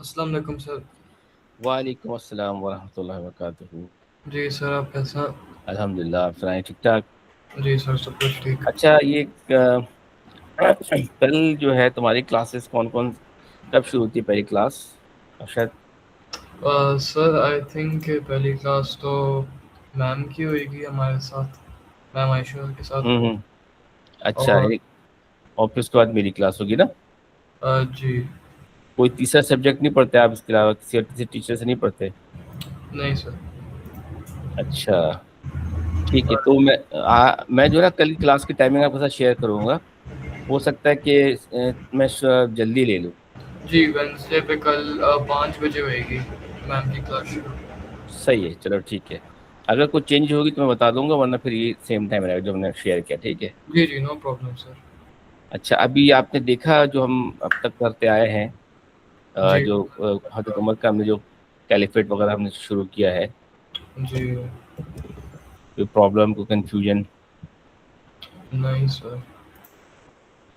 अस्सलाम वालेकुम सर। वालेकुम अस्सलाम वरहमतुल्लाहि वबरकातुहू। जी सर, आप कैसा? अल्हम्दुलिल्लाह, आप सुनाएं ठीक ठाक। जी सर, सब कुछ ठीक। अच्छा, ये कल जो है तुम्हारी क्लासेस कौन कौन, कब शुरू होती है पहली क्लास? और शायद सर आई थिंक पहली क्लास तो मैम की होएगी हमारे साथ, मैम आयशा के साथ। हम्म। अच्छा, और एक और फिर उसके बाद मेरी क्लास होगी ना। जी। कोई तीसरा सब्जेक्ट नहीं पढ़ते आप इसके अलावा? किसी और किसी टीचर से नहीं पढ़ते? नहीं सर। अच्छा, ठीक है। तो मैं जो है ना कल की क्लास की टाइमिंग आपके साथ शेयर करूंगा। हो सकता है कि मैं जल्दी ले लूँ। जी, वेंसडे पे कल 5 बजे होएगी मैम की क्लास शुरू। सही है, चलो ठीक है। अगर कोई चेंज होगी तो मैं बता दूंगा, वरना फिर ये सेम टाइम रहेगा जो हमने शेयर किया, ठीक है। जी जी, नो प्रॉब्लम सर। अच्छा, अभी आपने देखा जो हम अब तक करते आए हैं, जी जो हजरत उमर का हमने जो कैलिफेट वगैरह हमने शुरू किया है, जी। कोई प्रॉब्लम, कोई कंफ्यूजन? नहीं सर।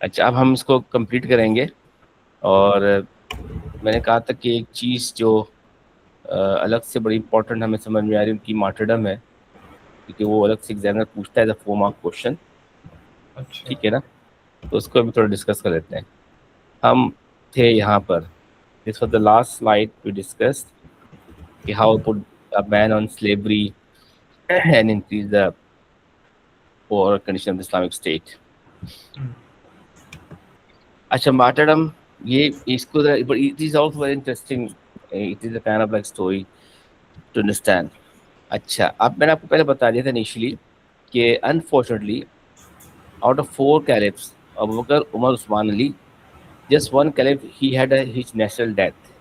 अच्छा, अब हम इसको कंप्लीट करेंगे। और मैंने कहा था कि एक चीज़ जो अलग से बड़ी इंपॉर्टेंट हमें समझ में आ रही है, उनकी मार्टरडम है। क्योंकि वो अलग से एग्जामिनर पूछता है, 4 मार्क क्वेश्चन। अच्छा। ठीक है ना? तो उसको अभी थोड़ा डिस्कस कर लेते हैं। हम थे यहाँ पर, this was the last slide we discussed, कि how put a ban on slavery and increase the poor condition of the Islamic State. अच्छा, मार्टरडम, ये इसको it is also very interesting. It is a kind of like story to understand. अच्छा, अब मैंने आपको पहले बता दिया था इनिशियली कि unfortunately out of 4 caliphs, Abu Bakr, Umar, Usman, Ali, just one caliph ही हैड हिज नेचुरल डेथ,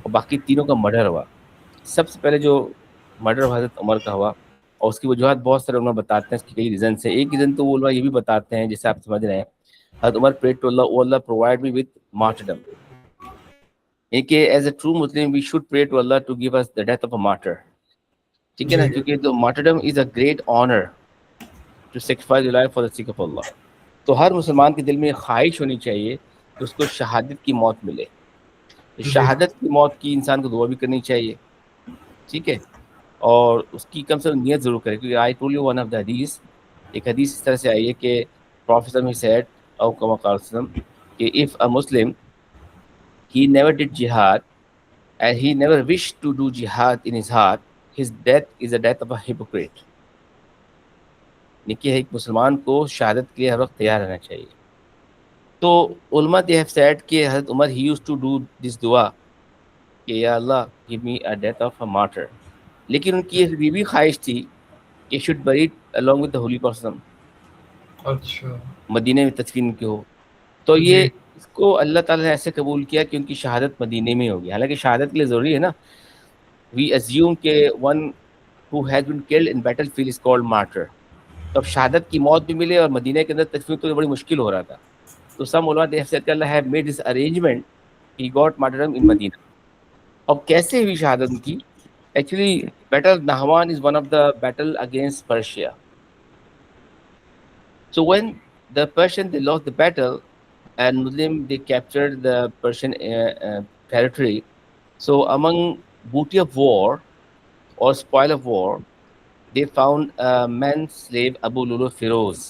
और बाकी तीनों का मर्डर हुआ। सबसे पहले जो मर्डर हजरत उमर का हुआ, और उसकी वजूहत बहुत सारे उन्होंने बताते हैं, इसके कई रीजन है। एक रीजन तो वो लोग ये भी बताते हैं, जैसे आप समझ रहे हैं, Hazrat Umar prayed to Allah, O Allah provide me with martyrdom. कि as a true Muslim we should pray to Allah to give us the death of a martyr. ठीक है जी ना? क्योंकि तो martyrdom is a great honour to sacrifice your life for the sake of Allah. तो हर मुसलमान के दिल में ख्वाहिश होनी चाहिए कि उसको शहादत की मौत मिले। तो जी। शहादत की मौत की इंसान को दुआ भी करनी चाहिए। ठीक है? और उसकी कम से कम नियत जरूर करें, क्योंकि I told you one of the हदीस, एक हदीस इस तरह से आई है कि प्रोफेसर ही सेड, औ कमा क़ाल वसल्लम, कि if a Muslim he never did जिहाद and he never wished to do jihad in his heart, his death is the death of a hypocrite। देखिए, एक मुसलमान को शहादत के लिए हर वक्त तैयार रहना चाहिए। तो उलमा दे हैव सेड कि Hazrat Umar he used to do this दुआ कि या Allah give me a death of a martyr. लेकिन उनकी ये भी ख्वाहिश थी कि should bury along with the holy person, अच्छा। मदीने में तदफीन की हो। तो ये जी इसको अल्लाह ताला ने ऐसे कबूल किया कि उनकी शहादत मदीने में होगी। हालांकि शहादत के लिए ज़रूरी है ना, वी अज्यूम के one who has been killed in battle field is called martyr. तो अब शहादत की मौत भी मिले और मदीने के अंदर तदफीन, तो ये बड़ी मुश्किल हो रहा था। तो सम उलमा they have said Allah have made this arrangement, he got martyrdom in Medina. अब कैसे हुई शहादत उनकी? Actually battle Nahavand is one of the battle against Persia. So when the Persian they lost the battle and Muslim they captured the Persian territory. So among booty of war or spoil of war, they found a man slave Abu Lulu Firoz,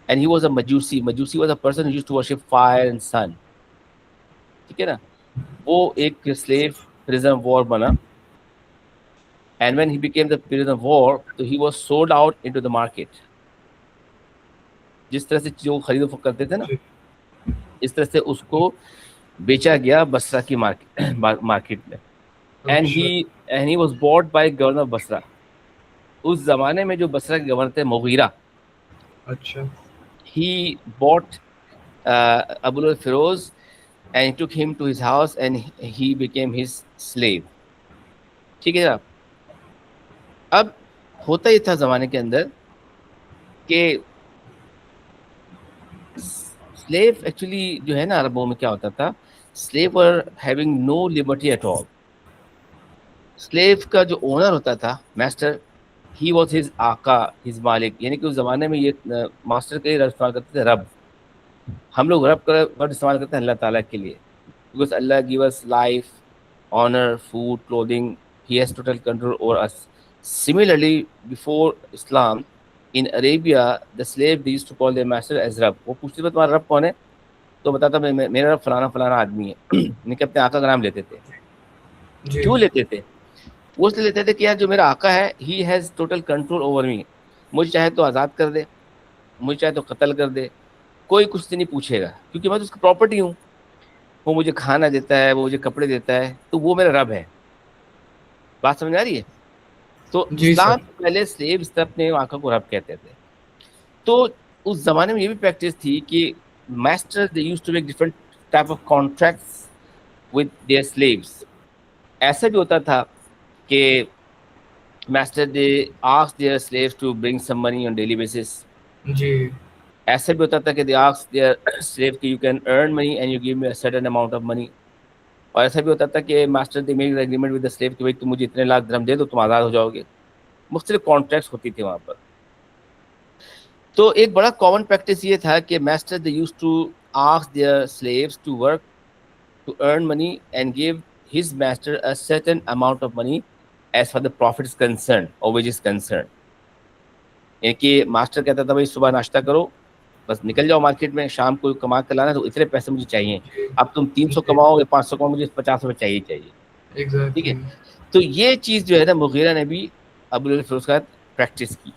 and he was a Majusi. Majusi was a person who used to worship fire and sun. ठीक है ना? वो एक slave prisoner of war बना, and when he became the prisoner of war, so he was sold out into the market. जिस तरह से चीजों को खरीदो फरोख्त करते थे ना, जी। इस तरह से उसको बेचा गया बसरा की मार्केट मार्केट में। एंड ही अच्छा। And he was bought by governor Basra. उस जमाने में जो बसरा के गवर्नर थे मुगीरा, अच्छा। He bought Abul Firoz and took him to his house and he became his slave. ठीक है ना? अब होता ही था जमाने के अंदर कि स्लेव एक्चुअली जो है ना, अरबों में क्या होता था, slave were having no liberty at all. Slave का जो ओनर होता था, मास्टर, ही वॉज हिज आका, हिज मालिक। यानी कि उस जमाने में ये मास्टर के लिए इस्तेमाल करते थे रब। हम लोग रब का वर्ड इस्तेमाल करते हैं अल्लाह ताला के लिए। because Allah give us life, honor, food, clothing. He has total control over us. Similarly, before Islam, in Arabia, the slave they used to call their master as Rab. वो पूछते थे तुम्हारा रब कौन है, तो बताता मेरा रब फलाना फलाना आदमी है। इनके अपने आका का नाम लेते थे। जी क्यों लेते थे? वो इसलिए लेते थे कि यार जो मेरा आका है, he has total control over me. मुझे चाहे तो आज़ाद कर दे, मुझे चाहे तो कत्ल कर दे, कोई कुछ नहीं पूछेगा, क्योंकि मैं तो उसकी प्रॉपर्टी हूँ। वो मुझे खाना देता है, वो मुझे कपड़े देता है, तो वो मेरा रब है। बात समझ आ रही है? तो जी इस्लाम सर। से पहले स्लेव्स अपने आका को रब कहते थे। तो उस जमाने में ये भी प्रैक्टिस थी कि masters they used to make different type of contracts with their slaves. ऐसा भी होता था कि master they ask their slaves to bring some money on daily basis. जी ऐसा भी होता था कि दे आस्क देयर स्लेव कि you can earn money and you give me a certain amount of money. और ऐसा भी होता था कि master they make agreement with the slave कि भाई तुम मुझे इतने लाख दिरहम दे दो, तुम आज़ाद हो जाओगे। मुख्तलिफ कॉन्ट्रैक्ट्स होती थी वहाँ पर। तो एक बड़ा कॉमन प्रैक्टिस ये था कि master they used to ask their slaves to work to earn money and give his master a certain amount of money as for the profit is concern और वेज इज कंसर्न। यानी कि master कहता था भाई सुबह नाश्ता करो, बस निकल जाओ मार्केट में, शाम को कमा कर लाना, तो इतने पैसे मुझे चाहिए। जी अब तुम 300 जी कमाओ या 500 कमाओ, मुझे 50 रुपये चाहिए चाहिए। ठीक है? एग्जैक्टली। तो ये चीज़ जो है ना, मुगीरा ने भी अबू फिरोज का प्रैक्टिस की।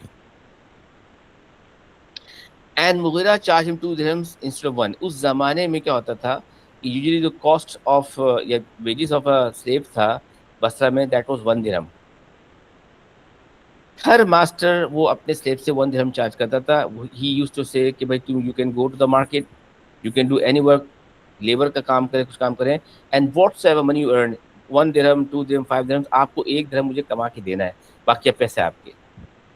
And Mughira charge him 2 dirhams instead of 1। उस जमाने में क्या होता था कि यूजुअली जो कॉस्ट ऑफ या वेजेस ऑफ अ स्लेव था बसरा में, that was 1 dirham. Her master वो अपने स्लेव से 1 दिरहम चार्ज करता था। ही यूज्ड टू से कि भाई तुम you can go to the market, you can do any work, labour का काम करें, कुछ काम करें, and whatsoever money you earn, 1 दिरहम, 2 दिरहम, 5 दिरहम, आपको 1 दिरहम मुझे कमा के देना है, बाकी अब पैसे आपके।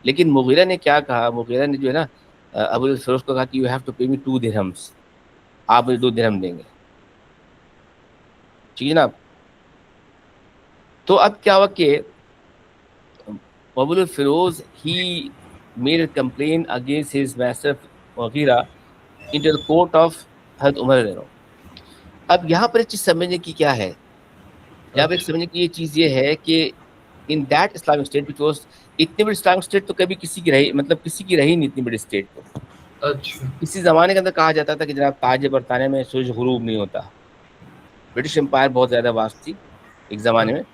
लेकिन मुगीरा ने क्या कहा, मुगीरा ने जो है ना अबू फिरोज को कहा कि यू हैव टू पे मी 2 दिरहम्स, आप मुझे 2 दिरहम देंगे। ठीक है ना? तो अब क्या हुआ कि Abu Firoz he made a complain against his master Mughira into the court of हज़रत उमर रज़ियल्लाहु अन्हु। अब यहाँ पर एक चीज़ समझने की क्या है, यहाँ पर एक अच्छा समझने की ये चीज़ ये है कि in that Islamic state which was, इतनी बड़ी इस्लामिक स्टेट तो कभी किसी की रही, मतलब किसी की रही नहीं इतनी बड़ी स्टेट। तो अच्छा। इसी ज़माने के अंदर कहा जाता था कि जनाब ताज बरताने में सूरज गुरूब नहीं होता। ब्रिटिश एम्पायर बहुत ज़्यादा वास्ट थी एक ज़माने में,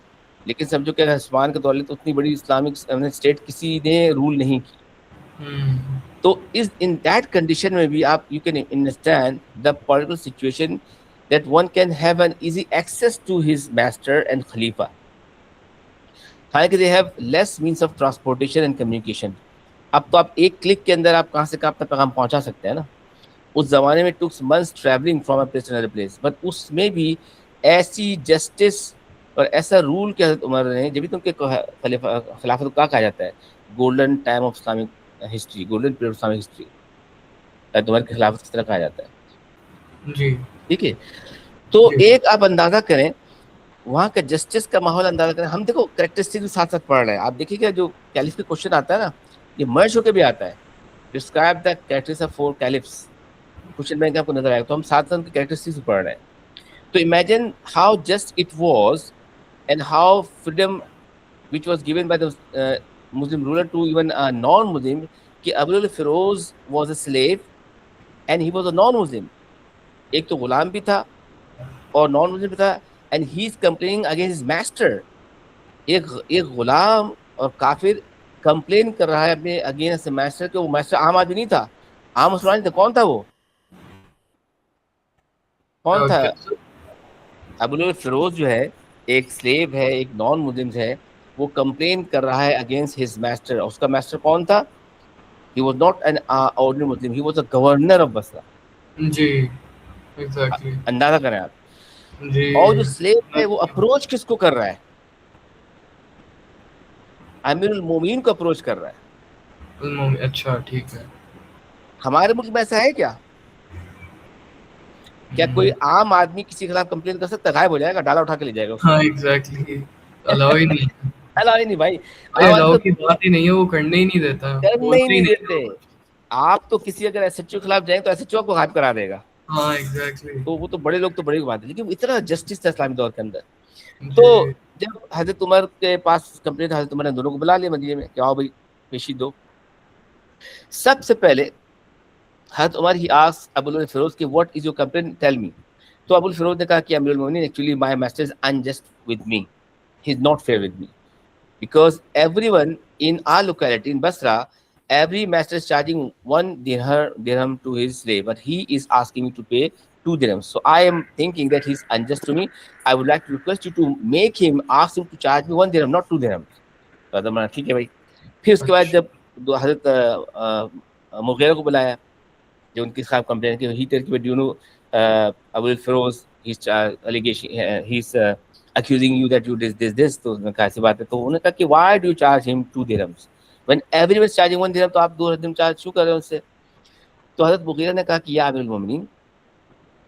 लेकिन समझो कि उस्मान के दौर तो उतनी बड़ी इस्लामिक स्टेट किसी ने रूल नहीं की। हम्म। तो इस इन दैट कंडीशन में भी आप you can understand the political situation that one can have an easy access to his master and खलीफा। हालांकि they have less means of transportation and communication. अब तो आप एक क्लिक के अंदर आप कहाँ से कहाँ अपना पैगाम पहुंचा सकते हैं ना। उस जमाने में took months travelling from a place to another place, but उसमें भी ऐसी जस्टिस और ऐसा रूल के हज़रत उमर ने, जब भी तुमके खिलाफत को क्या कहा जाता है, golden time of Islamic history, golden period of Islamic history, Umar के खिलाफत किस तरह कहा जाता है। जी ठीक है? तो जी एक आप अंदाजा करें वहाँ का जस्टिस का माहौल अंदाजा करें। हम देखो करेक्टरिस्टिक भी साथ साथ पढ़ रहे हैं। आप देखिएगा जो कैलिफ के क्वेश्चन आता है ना, ये मर्ज होकर भी आता है। Describe the characteristics of 4 caliphs, question bank आपको नजर आएगा। तो हम साथ साथ उनकी कैरेक्टरिस्टिक्स पढ़ रहे हैं। तो imagine how just it was and how freedom which was given by the Muslim ruler to even a non-Muslim, कि Abu Firoz was a slave and he was a non-Muslim। एक तो गुलाम भी था और नॉन मुस्लिम भी था, and he is complaining against his master। एक गुलाम और काफिर कंप्लेन कर रहा है अपने अगेंस्ट मास्टर के। वो मास्टर आम आदमी नहीं था, आम मुसलमान था। कौन था वो? कौन था? कैसे? अबू फिरोज जो है एक स्लेव है, एक नॉन मुस्लिम है, वो कंप्लेन कर रहा है अगेंस्ट हिज मास्टर। उसका मास्टर कौन था? He was not an ordinary Muslim, he was a governor of Basra. जी एग्जैक्टली। अंदाजा करें आप। जी और जो स्लेव है वो अप्रोच किसको कर रहा है? अमीरुल मोमिन को अप्रोच कर रहा है। अच्छा ठीक है। हमारे मुल्क में ऐसा है क्या? क्या कोई हम्म, आम आदमी किसी के खिलाफ कंप्लेन कर सकता है? गायब हो जाएगा, डाला उठा के ले जाएगा उसको। हाँ एग्जैक्टली। अलाउ ही नहीं है। अलाउ ही नहीं भाई। भाई आम आदमी अलाउ तो की बात ही नहीं है, वो करने ही नहीं देता, करने ही बोलते ही नहीं नहीं देते। है। आप तो किसी अगर एसएचओ के खिलाफ जाएंगे तो एसएचओ को गायब करा देगा। हाँ एग्जैक्टली। तो वो तो बड़े लोग तो बड़ी बात है, लेकिन इतना जस्टिस था इस्लामी दौर के अंदर। तो जी। जब हजरत उमर के पास कंप्लेंट, हजरत उमर ने दोनों को बुला लिया मदीने में कि आओ भाई पेशी दो। सबसे पहले Hazrat Umar he asked Abul Firoz कि what is your complaint, tell me. तो अबुल फिरोज ने कहा कि अमीरुल मोमिनीन, actually my master is unjust with me, he is not fair with me, because everyone in our locality in Basra, every master is charging 1 dirham to his slave, but he is asking me to pay 2 dirhams. So I am thinking that he's unjust to me. I would like to request you to make him ask him to charge me 1 dirham, not 2 dirhams. तो मैंने ठीक है भाई। फिर उसके बाद अच्छा। जब हजरत मुगीरा को बुलाया, जो उनके खिलाफ कंप्लेन की, ही टेल कि, do you know Abul Firoz, his allegation, he is accusing you that you this, तो उन्होंने कहा ऐसी बात है। तो उन्होंने कहा कि why do you charge him 2 dirhams when everyone is charging 1 dirham, तो आप 2 dirham चार्ज क्यों कर रहे हो उससे? तो हजरत मुगीरा ने कहा कि या अमीरुल मोमिनीन,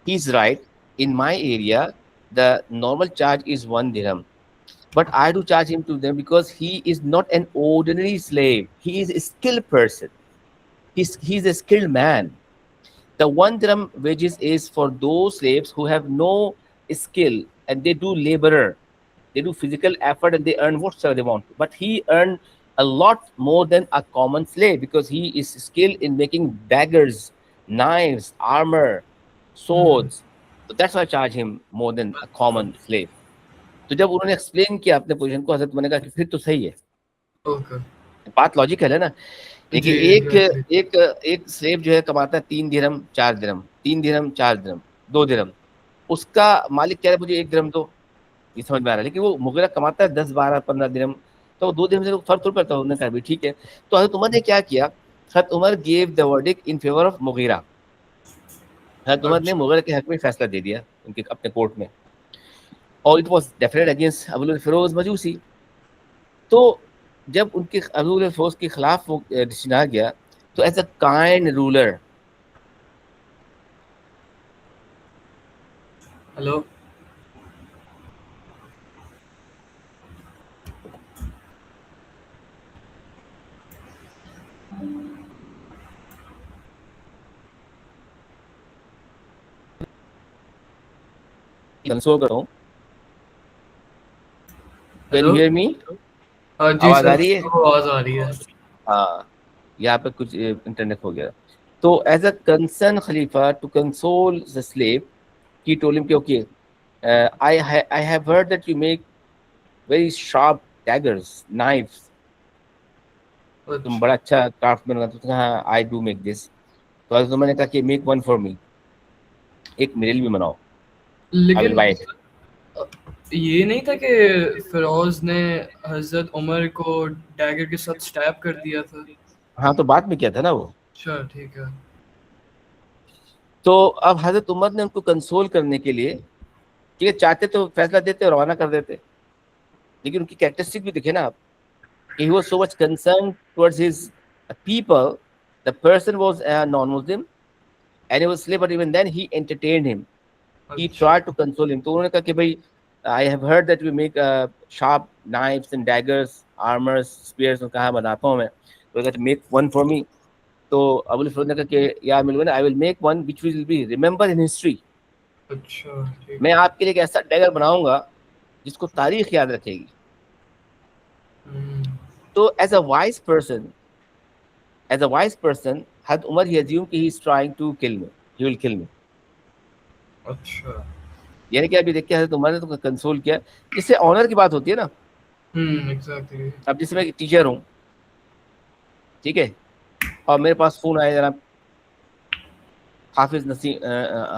he is right, in my area the normal charge is 1 dirham, but I do charge him to them because he is not an ordinary slave, he is a skilled person, he's a skilled man. The 1 dirham wages is for those slaves who have no skill and they do laborer, they do physical effort and they earn whatsoever they want. But he earned a lot more than a common slave because he is skilled in making daggers, knives, armor, swords. So that's why I charge him more than a अच्छा। common slave. तो जब उन्होंने explain किया अपने position को, हजरत मैंने कहा कि फिर तो सही है, ओके। बात लॉजिकल है ना। जी देखिए एक एग्जैक्टली। एक एक स्लेव जो है कमाता है 3 दिरहम 4 दिरहम, 3 दिरहम 4 दिरहम, 2 दिरहम, उसका मालिक कह रहा है मुझे 1 दिरहम दो, ये समझ में आ रहा है। लेकिन वो मुगीरा कमाता है 10 12 15 दिरहम, तो वो 2 दिरहम से फर्क थोड़ा पड़ता है। उन्होंने कहा भी ठीक है। तो हजरत उमर ने क्या किया, हजरत Umar gave the verdict in favour of Mughira, हजरत उमर ने अच्छा। मुगीरा के हक में फैसला दे दिया उनके अपने कोर्ट में, और it was definite against Abul Firoz Majusi. तो जब उनके अबुल फिरोज के खिलाफ वो डिसीजन आ गया, तो as a kind ruler, hello. Console कर रहा हूँ। Can hello. You hear me? हाँ जी आवाज आ सर, रही है? आवाज आ रही है। हाँ, यहाँ पे कुछ इंटरनेट हो गया। तो एज अ कंसर्न खलीफा to console the slave, he told him कि okay, I have heard that you make very sharp daggers, knives, तुम अच्छा। बड़ा अच्छा क्राफ्टमैन हो। तो हाँ आई डू मेक दिस। तो हज़रत उमर ने कहा कि मेक वन फॉर मी, एक मेरे लिए भी बनाओ, आई विल लेकिन बाय इट। ये नहीं था कि फिरोज ने हजरत उमर को डैगर के साथ स्टैब कर दिया था? हाँ तो बाद में किया था ना वो। अच्छा ठीक है। तो अब हजरत उमर ने उनको कंसोल करने के लिए, ठीक है, चाहते तो फैसला देते और रवाना कर देते, लेकिन उनकी कैरेक्टरिस्टिक भी दिखे ना आप। He was so much concerned towards his people. The person was a non-Muslim and he was slave, but even then he entertained him. He tried अच्छा। to console him. तो उन्होंने कहा कि भाई I have heard that you make sharp knives and daggers, armors, spears, तो कहाँ बनाता हूँ मैं। तो कहते make one for me. तो अबुल फरोज ने कहा कि या मिलवन, I will make one which will be remembered in history. अच्छा ठीक मैं है। आपके लिए एक ऐसा डैगर बनाऊंगा जिसको तारीख याद रखेगी। हम्म। तो as a wise person, had Umar, he assumed he is trying to kill me, he will kill me। अच्छा। यानी कि अभी देखिए हजरत उमर ने तो कंसोल किया। जिससे ऑनर की बात होती है ना, एग्जैक्टली। अब जैसे मैं टीचर हूँ, ठीक है, और मेरे पास फोन आया जनाब हाफिज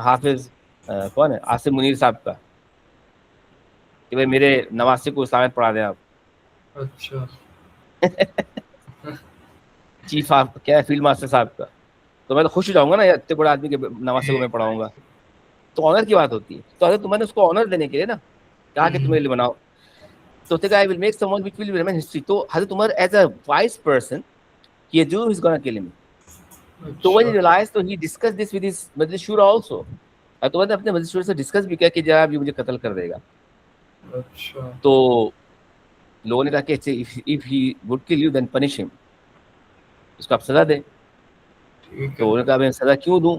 हाफिज कौन है, आसिम मुनीर साहब का, कि भाई मेरे नवासे को इस्लामियत पढ़ा दें आप। अच्छा। चीफ ऑफ क्या है, फील्ड मास्टर साहब का। तो मैं तो खुश हो जाऊंगा ना यार, इतने बड़े आदमी के नवासे को मैं पढ़ाऊंगा। तो ऑनर की बात होती है। तो हजरत उमर ने उसको ऑनर देने के लिए ना कहा कि तुम मेरे लिए बनाओ। तो उसने कहा I will make someone which will remain history. तो हजरत Umar as a wise person, he assumed he's gonna kill him. तो when he अच्छा। realized, तो he discussed this with his मजलिस शूरा also। तो मैंने अपने मजलिस शूरा से डिस्कस भी किया कि जनाब ये मुझे कत्ल कर देगा। अच्छा तो लोगों ने कहा कि if he would kill you then punish him, उसको आप सजा दें। ठीक तो है। उन्होंने कहा मैं सजा क्यों दूं?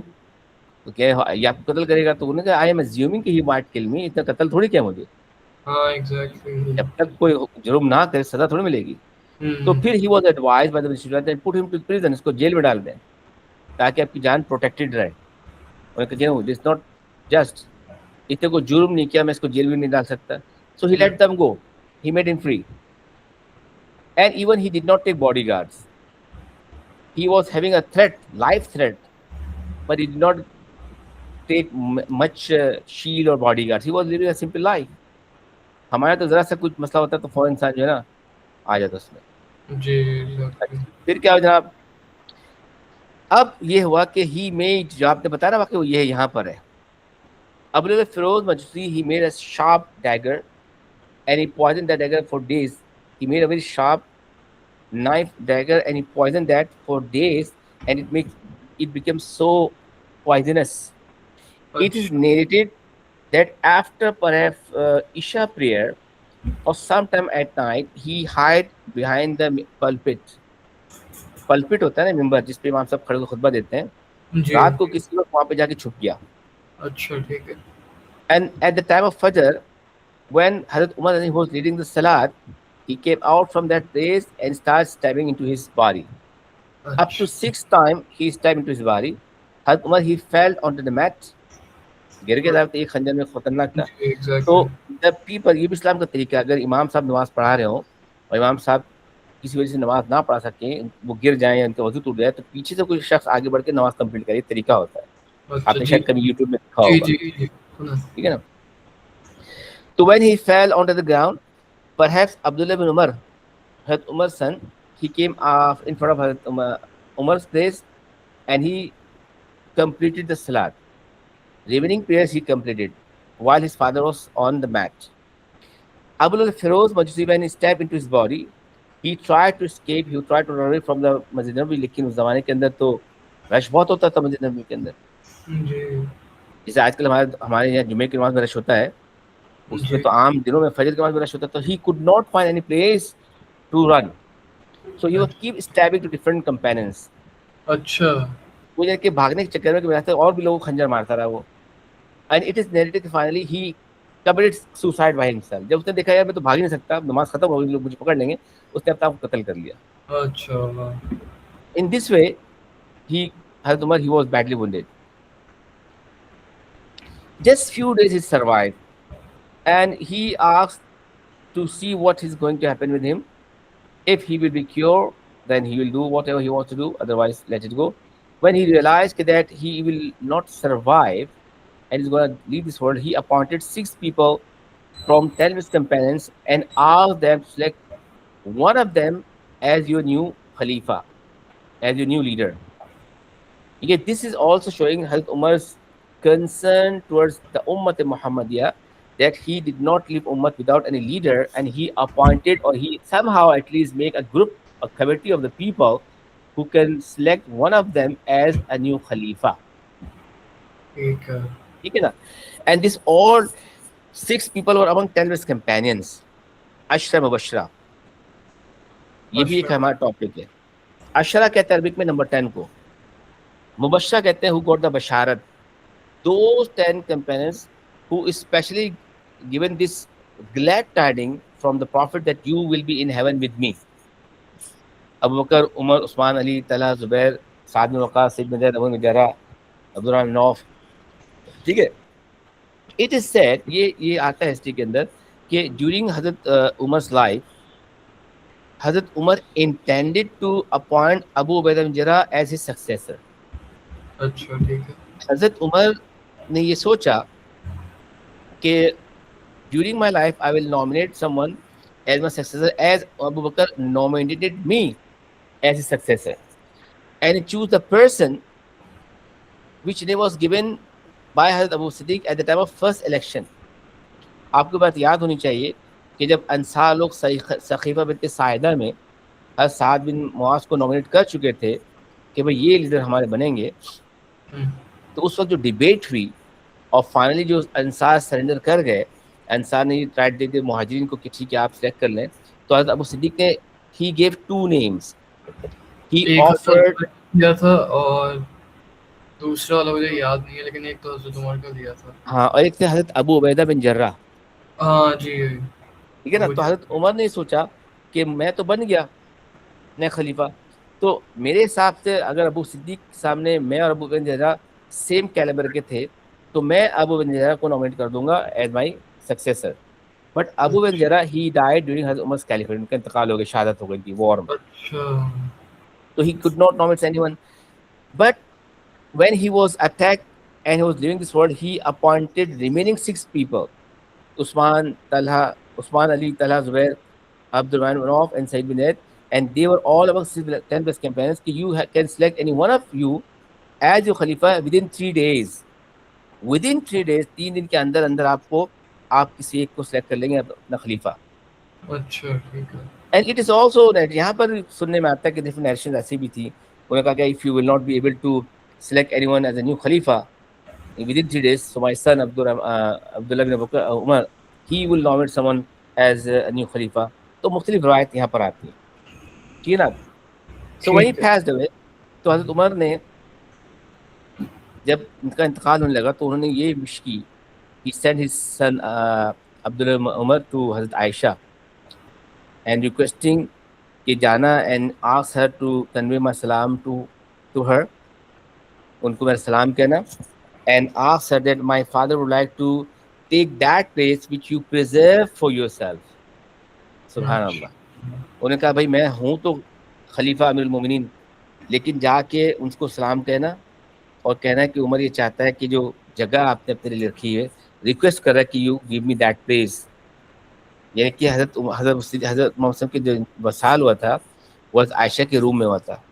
तो क्या ये आपको कत्ल करेगा? तो उन्होंने कहा आई एम अज्यूमिंग कि ही माइट किल मी, इतना कत्ल थोड़ी क्या मुझे, हाँ एग्जैक्टली। जब तक कोई जुर्म ना करे सजा थोड़ी मिलेगी। तो फिर he was advised by the minister put him to prison, इसको जेल में डाल दें ताकि आपकी जान प्रोटेक्टेड रहे। उन्होंने कहा दिस नॉट जस्ट, इतने को जुर्म नहीं किया, मैं इसको जेल में नहीं डाल सकता। So he let them go, he made him free, and even he did not take bodyguards. He was having a threat, life threat, but he did not take much shield or bodyguards. He was living a simple life. हमारे तो जरा सा कुछ मसला होता तो फौरन इंसान जो है ना आ जाता उसमें। जी एग्जैक्टली। फिर क्या हो जनाब, अब ये हुआ कि ही मेड, जो आपने बताया ना वाकई वो ये यहाँ पर है। अब Firoz Majusi he made a sharp dagger and he poisoned that dagger for days. He made a very sharp knife dagger and he poisoned that for days, and it became so poisonous. It is narrated that after perhaps Isha prayer or sometime at night, he hid behind the pulpit. Pulpit होता है ना मिंबर, जिस पे इमाम साहब खड़े होकर खुतबा देते हैं, जी रात को किसी वक्त वहां पे जाके छुप गया। अच्छा ठीक है। And at the time of Fajr, when Hazrat Umar was leading the Salat, he came out from that place and started stabbing into his body. Up to 6 times he stabbed into his body. Hazrat Umar, he fell onto the mat. गिर गया था, एक खंजर में खतरनाक था। तो the people, ये भी इस्लाम का तरीका, अगर इमाम साहब नमाज पढ़ा रहे हो और इमाम साहब किसी वजह से नमाज ना पढ़ा सके, वो गिर जाए या उनका वजू टूट जाए, तो पीछे से कोई शख्स आगे बढ़ के नमाज कंप्लीट करे, तरीका होता है। आपने शायद कभी यूट्यूब में देखा होगा, ठीक है ना। तो when he fell onto the ground, perhaps Abdullah bin Umar, Hazrat Umar's son, he came in front of Hazrat Umar's place and he completed the salat. Remaining prayers he completed while his father was on the mat. Abu al-Firoz Majusi, when he stepped into his body, he tried to escape, he tried to run away from the Masjid Nabawi, लेकिन उस जमाने के अंदर तो rush बहुत होता था मस्जिद नबवी के अंदर। जैसे आजकल हमारे यहाँ जुमे की नमाज में रश होता है, उसमें तो आम दिनों में फजर के नमाज में रश होता है, तो he could not find any place to run, so he would keep stabbing to different companions. अच्छा, वो जाके भागने के चक्कर में और भी लोगों को खंजर मारता रहा वो। And it is narrated that finally he committed suicide by himself. जब उसने देखा यार मैं तो भाग ही नहीं सकता, नमाज खत्म हो गई, लोग मुझे पकड़ लेंगे, उसने अपने आप को कत्ल कर लिया। अच्छा। In this way, Hazrat Umar, he was badly wounded. Just few days he survived, and he asked to see what is going to happen with him. If he will be cured, then he will do whatever he wants to do. Otherwise, let it go. When he realized that he will not survive and is going to leave this world, he appointed 6 people from 10 of his companions and asked them to select one of them as your new Khalifa, as your new leader. Okay, this is also showing Hazrat Umar's concern towards the Ummah Muhammadiyah, that he did not leave Ummah without any leader, and he appointed, or he somehow at least make a group, a committee of the people who can select one of them as a new Khalifa. Okay. And this all 6 people were among 10 of his companions. Ashra Mubashra. ये भी एक हमारा topic है। अशरा कहते हैं Arabic में number 10 को, मुबशरा कहते हैं who got the basharat. Those 10 companions who especially given this glad tidings from the Prophet that you will be in heaven with me. Abu Bakr, Umar, Usman, Ali, Talha, Zubair, Saad bin Waqas, Sayyid bin Zaid, Abu Jarrah, Abdurrahman bin Auf. ठीक है, it is said, ये आता है history के अंदर कि during Hazrat Umar's life, Hazrat Umar intended to appoint Abu Ubaidah bin Jarrah as his successor. अच्छा ठीक है। हजरत उमर ने ये सोचा कि during my life I will nominate someone as my successor, as Abu Bakr nominated me as his successor, and choose the person which name was given by Hazrat Abu Siddiq at the time of first election. आपको बात याद होनी चाहिए कि जब अंसार लोग सखीफा bint Saida में हज़रत साद बिन मुआज़ को नॉमिनेट कर चुके थे कि भाई ये लीडर हमारे बनेंगे, तो उस वक्त जो डिबेट हुई और फाइनली जो अंसार सरेंडर कर गए, अंसार ने ट्राइड दे दिया मुहाजिरीन को कि ठीक है आप सेलेक्ट कर लें, तो हज़रत अबू सिद्दीक ने he gave 2 names, he offered किया था और दूसरा वाला मुझे याद नहीं है, लेकिन एक तो हज़रत उमर का लिया था। हाँ, और एक थे हज़रत अबू उबैदा बिन जर्राह, हाँ जी, ठीक है ना। वो तो जी। हज़रत उमर ने सोचा कि मैं तो बन गया नया खलीफा, तो मेरे हिसाब से अगर अबू सिद्दीक के सामने मैं और अबू बिन जर्राह सेम कैलिबर के थे, तो मैं अबू बिन जर्राह को नॉमिनेट कर दूंगा as my successor. But Abu bin अच्छा, जर्राह ही डाइड ड्यूरिंग हज़रत उमर कैलिफेट, उनका इंतकाल हो गया, शहादत हो गई थी वॉर में, अच्छा, तो ही could not nominate anyone. But when he was attacked and he was leaving this world, he appointed remaining 6 people: Usman, Talha, Usman Ali, Talha, Zubair, Abdurrahman bin Auf, and Said bin Zaid. And they were all among 10 best campaigns. You can select any one of you as your Khalifa within 3 days. Within 3 days, 3 दिन के अंदर अंदर आपको आप किसी एक को select कर लेंगे अपना खलीफा। अच्छा, ठीक है। And it is also that, यहाँ पर सुनने में आता है कि डिफरेंट नरेशन ऐसी भी थी, उन्होंने कहा कि if you will not be able to select anyone as a new खलीफा within 3 days, so my son Abdullah bin Bakr Umar, he will nominate someone as a new Khalifa. तो मुख्तलिफ रवायत यहाँ पर आती है, ठीक है ना। सो वही ठीक है। passed away, तो हज़रत उमर ने जब उनका इंतकाल होने लगा तो उन्होंने ये विश की, he sent his son Abdullah Umar to हज़रत आयशा and requesting कि जाना and ask her to convey my salam to her, उनको मेरा सलाम कहना, and ask her that my father would like to take that place which you preserve for yourself. सुभान अल्लाह। अच्छा, उन्होंने कहा भाई मैं हूँ तो खलीफा अमीरुल मोमिनीन, लेकिन जाके उनको सलाम कहना और कहना कि उमर ये चाहता है कि जो जगह आपने अपने लिए रखी है, रिक्वेस्ट कर रहा है कि you give me that place. यानी कि हजरत मोहम्मद के जो वसाल हुआ था वो आयशा के रूम में हुआ था।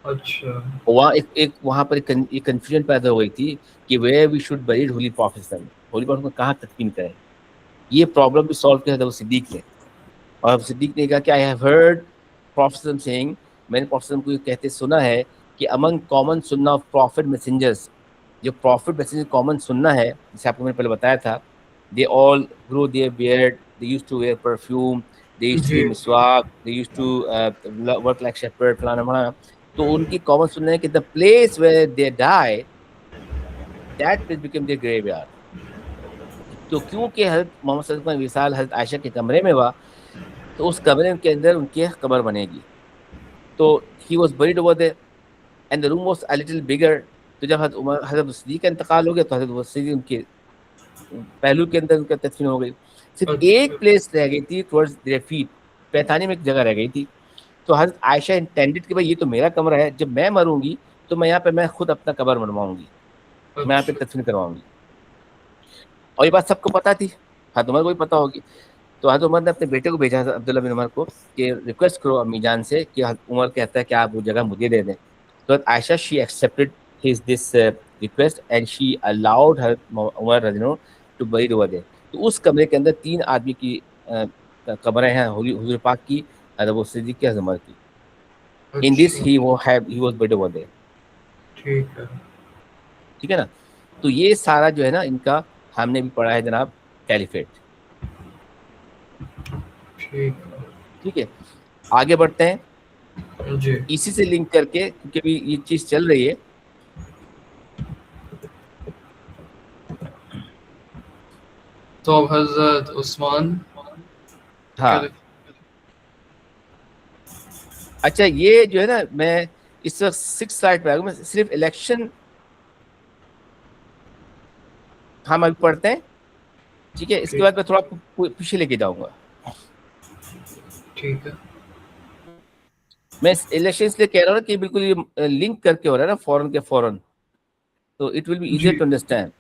अच्छा, वहाँ एक वहाँ पर एक कंफ्यूजन पैदा हो गई थी कि वे we should buried holy prophet, holy prophet को कहाँ तदफीन करें। ये प्रॉब्लम भी सॉल्व किया था सिद्दीक ने, और सिद्दीक ने कहा कि I have heard prophet saying, मैंने प्रॉफिट को कहते सुना है कि अमंग कॉमन सुन्ना ऑफ प्रॉफिट मैसेंजर्स, जो प्रॉफिट मैसेंजर कॉमन सुनना है, जैसे आपको मैंने पहले बताया था, they all grow their beard, they used to wear perfume, they used to जी, डू मिसवाक, they used to work like shepherd, फलाना फलाना। तो उनकी कॉमन सुनना है कि the place where they die, that place become their graveyard. तो क्योंकि हज़रत मोहम्मद सल्लल्लाहु अलैहि वसल्लम का विसाल हज़रत आयशा के कमरे में हुआ, तो उस कमरे के अंदर उनकी कब्र बनेगी। तो he was buried over there and the room was a little bigger. तो जब हज़रत सिद्दीक का इंतकाल हो गया तो हज़रत सिद्दीक उनके पहलू के अंदर उनका तदफीन हो गई। सिर्फ एक अच्छा, प्लेस रह गई थी टुवर्ड्स देयर फीट, पैतानी में एक जगह रह गई थी। तो हज़रत आयशा इंटेंडेड कि भाई ये तो मेरा कमरा है, जब मैं मरूंगी तो मैं यहाँ पे मैं खुद अपना कब्र बनवाऊंगी, मैं यहाँ पे अच्छा, तदफीन करवाऊंगी। और ये बात सबको पता थी, हज़रत उमर को भी पता होगी। तो हज़रत उमर ने अपने बेटे को भेजा था अब्दुल्ला बिन उमर को कि रिक्वेस्ट करो अम्मी जान से कि उमर कहता है कि आप वो जगह मुझे दे दें। तो Aisha she accepted his this request and she allowed her Umar रज़ियल्लाहु टू बरीड ओवर देयर। तो उस कमरे के अंदर 3 आदमी की कब्रें हैं, हुजूर पाक की, वो सिद्दीक की, हज़रत उमर की। इन दिस अच्छा, he was buried over there, ठीक है, ठीक है ना। तो ये सारा जो है ना इनका हमने भी पढ़ा है जनाब, कैलिफेट, ठीक है, ठीक है। आगे बढ़ते हैं जी। इसी से लिंक करके, क्योंकि अभी ये चीज चल रही है। तो अब हज़रत उस्मान क्या हाँ, अच्छा ये जो है ना, मैं इस वक्त 6 स्लाइड पे आ गया, मैं सिर्फ इलेक्शन हम अभी पढ़ते हैं, ठीक है। इसके ठीक, बाद मैं थोड़ा पीछे लेके जाऊंगा। ठीक है, मैं इलेक्शन इसलिए कह रहा हूँ ना कि बिल्कुल ये लिंक करके हो रहा है ना फौरन के फौरन, तो इट विल बी इजियर जी, टू अंडरस्टैंड।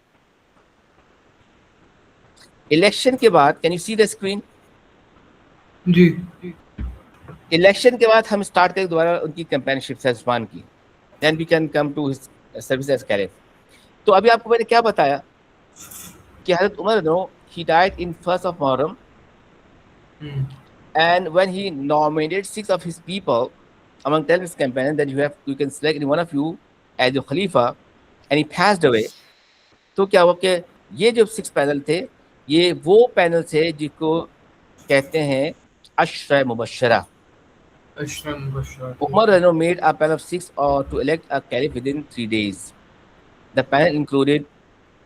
इलेक्शन के बाद can you see the screen? जी, इलेक्शन के बाद हम स्टार्ट करें दोबारा उनकी कैंपेनशिप उस्मान की, then we can come to service as caliph. तो अभी आपको मैंने क्या बताया कि हजरत Umar no he died in 1st of Muharram, hmm, and when he nominated 6 of his people among 10 his companions that you can select any one of you as your khalifa, and he passed away। तो क्या हुआ कि ये जो 6 panel थे, ये वो panel थे जिसको कहते हैं अशरा मुबशरा। अशरम बशरा, ठीक उमर है, made a panel of 6 or to elect a caliph within 3 days। The panel included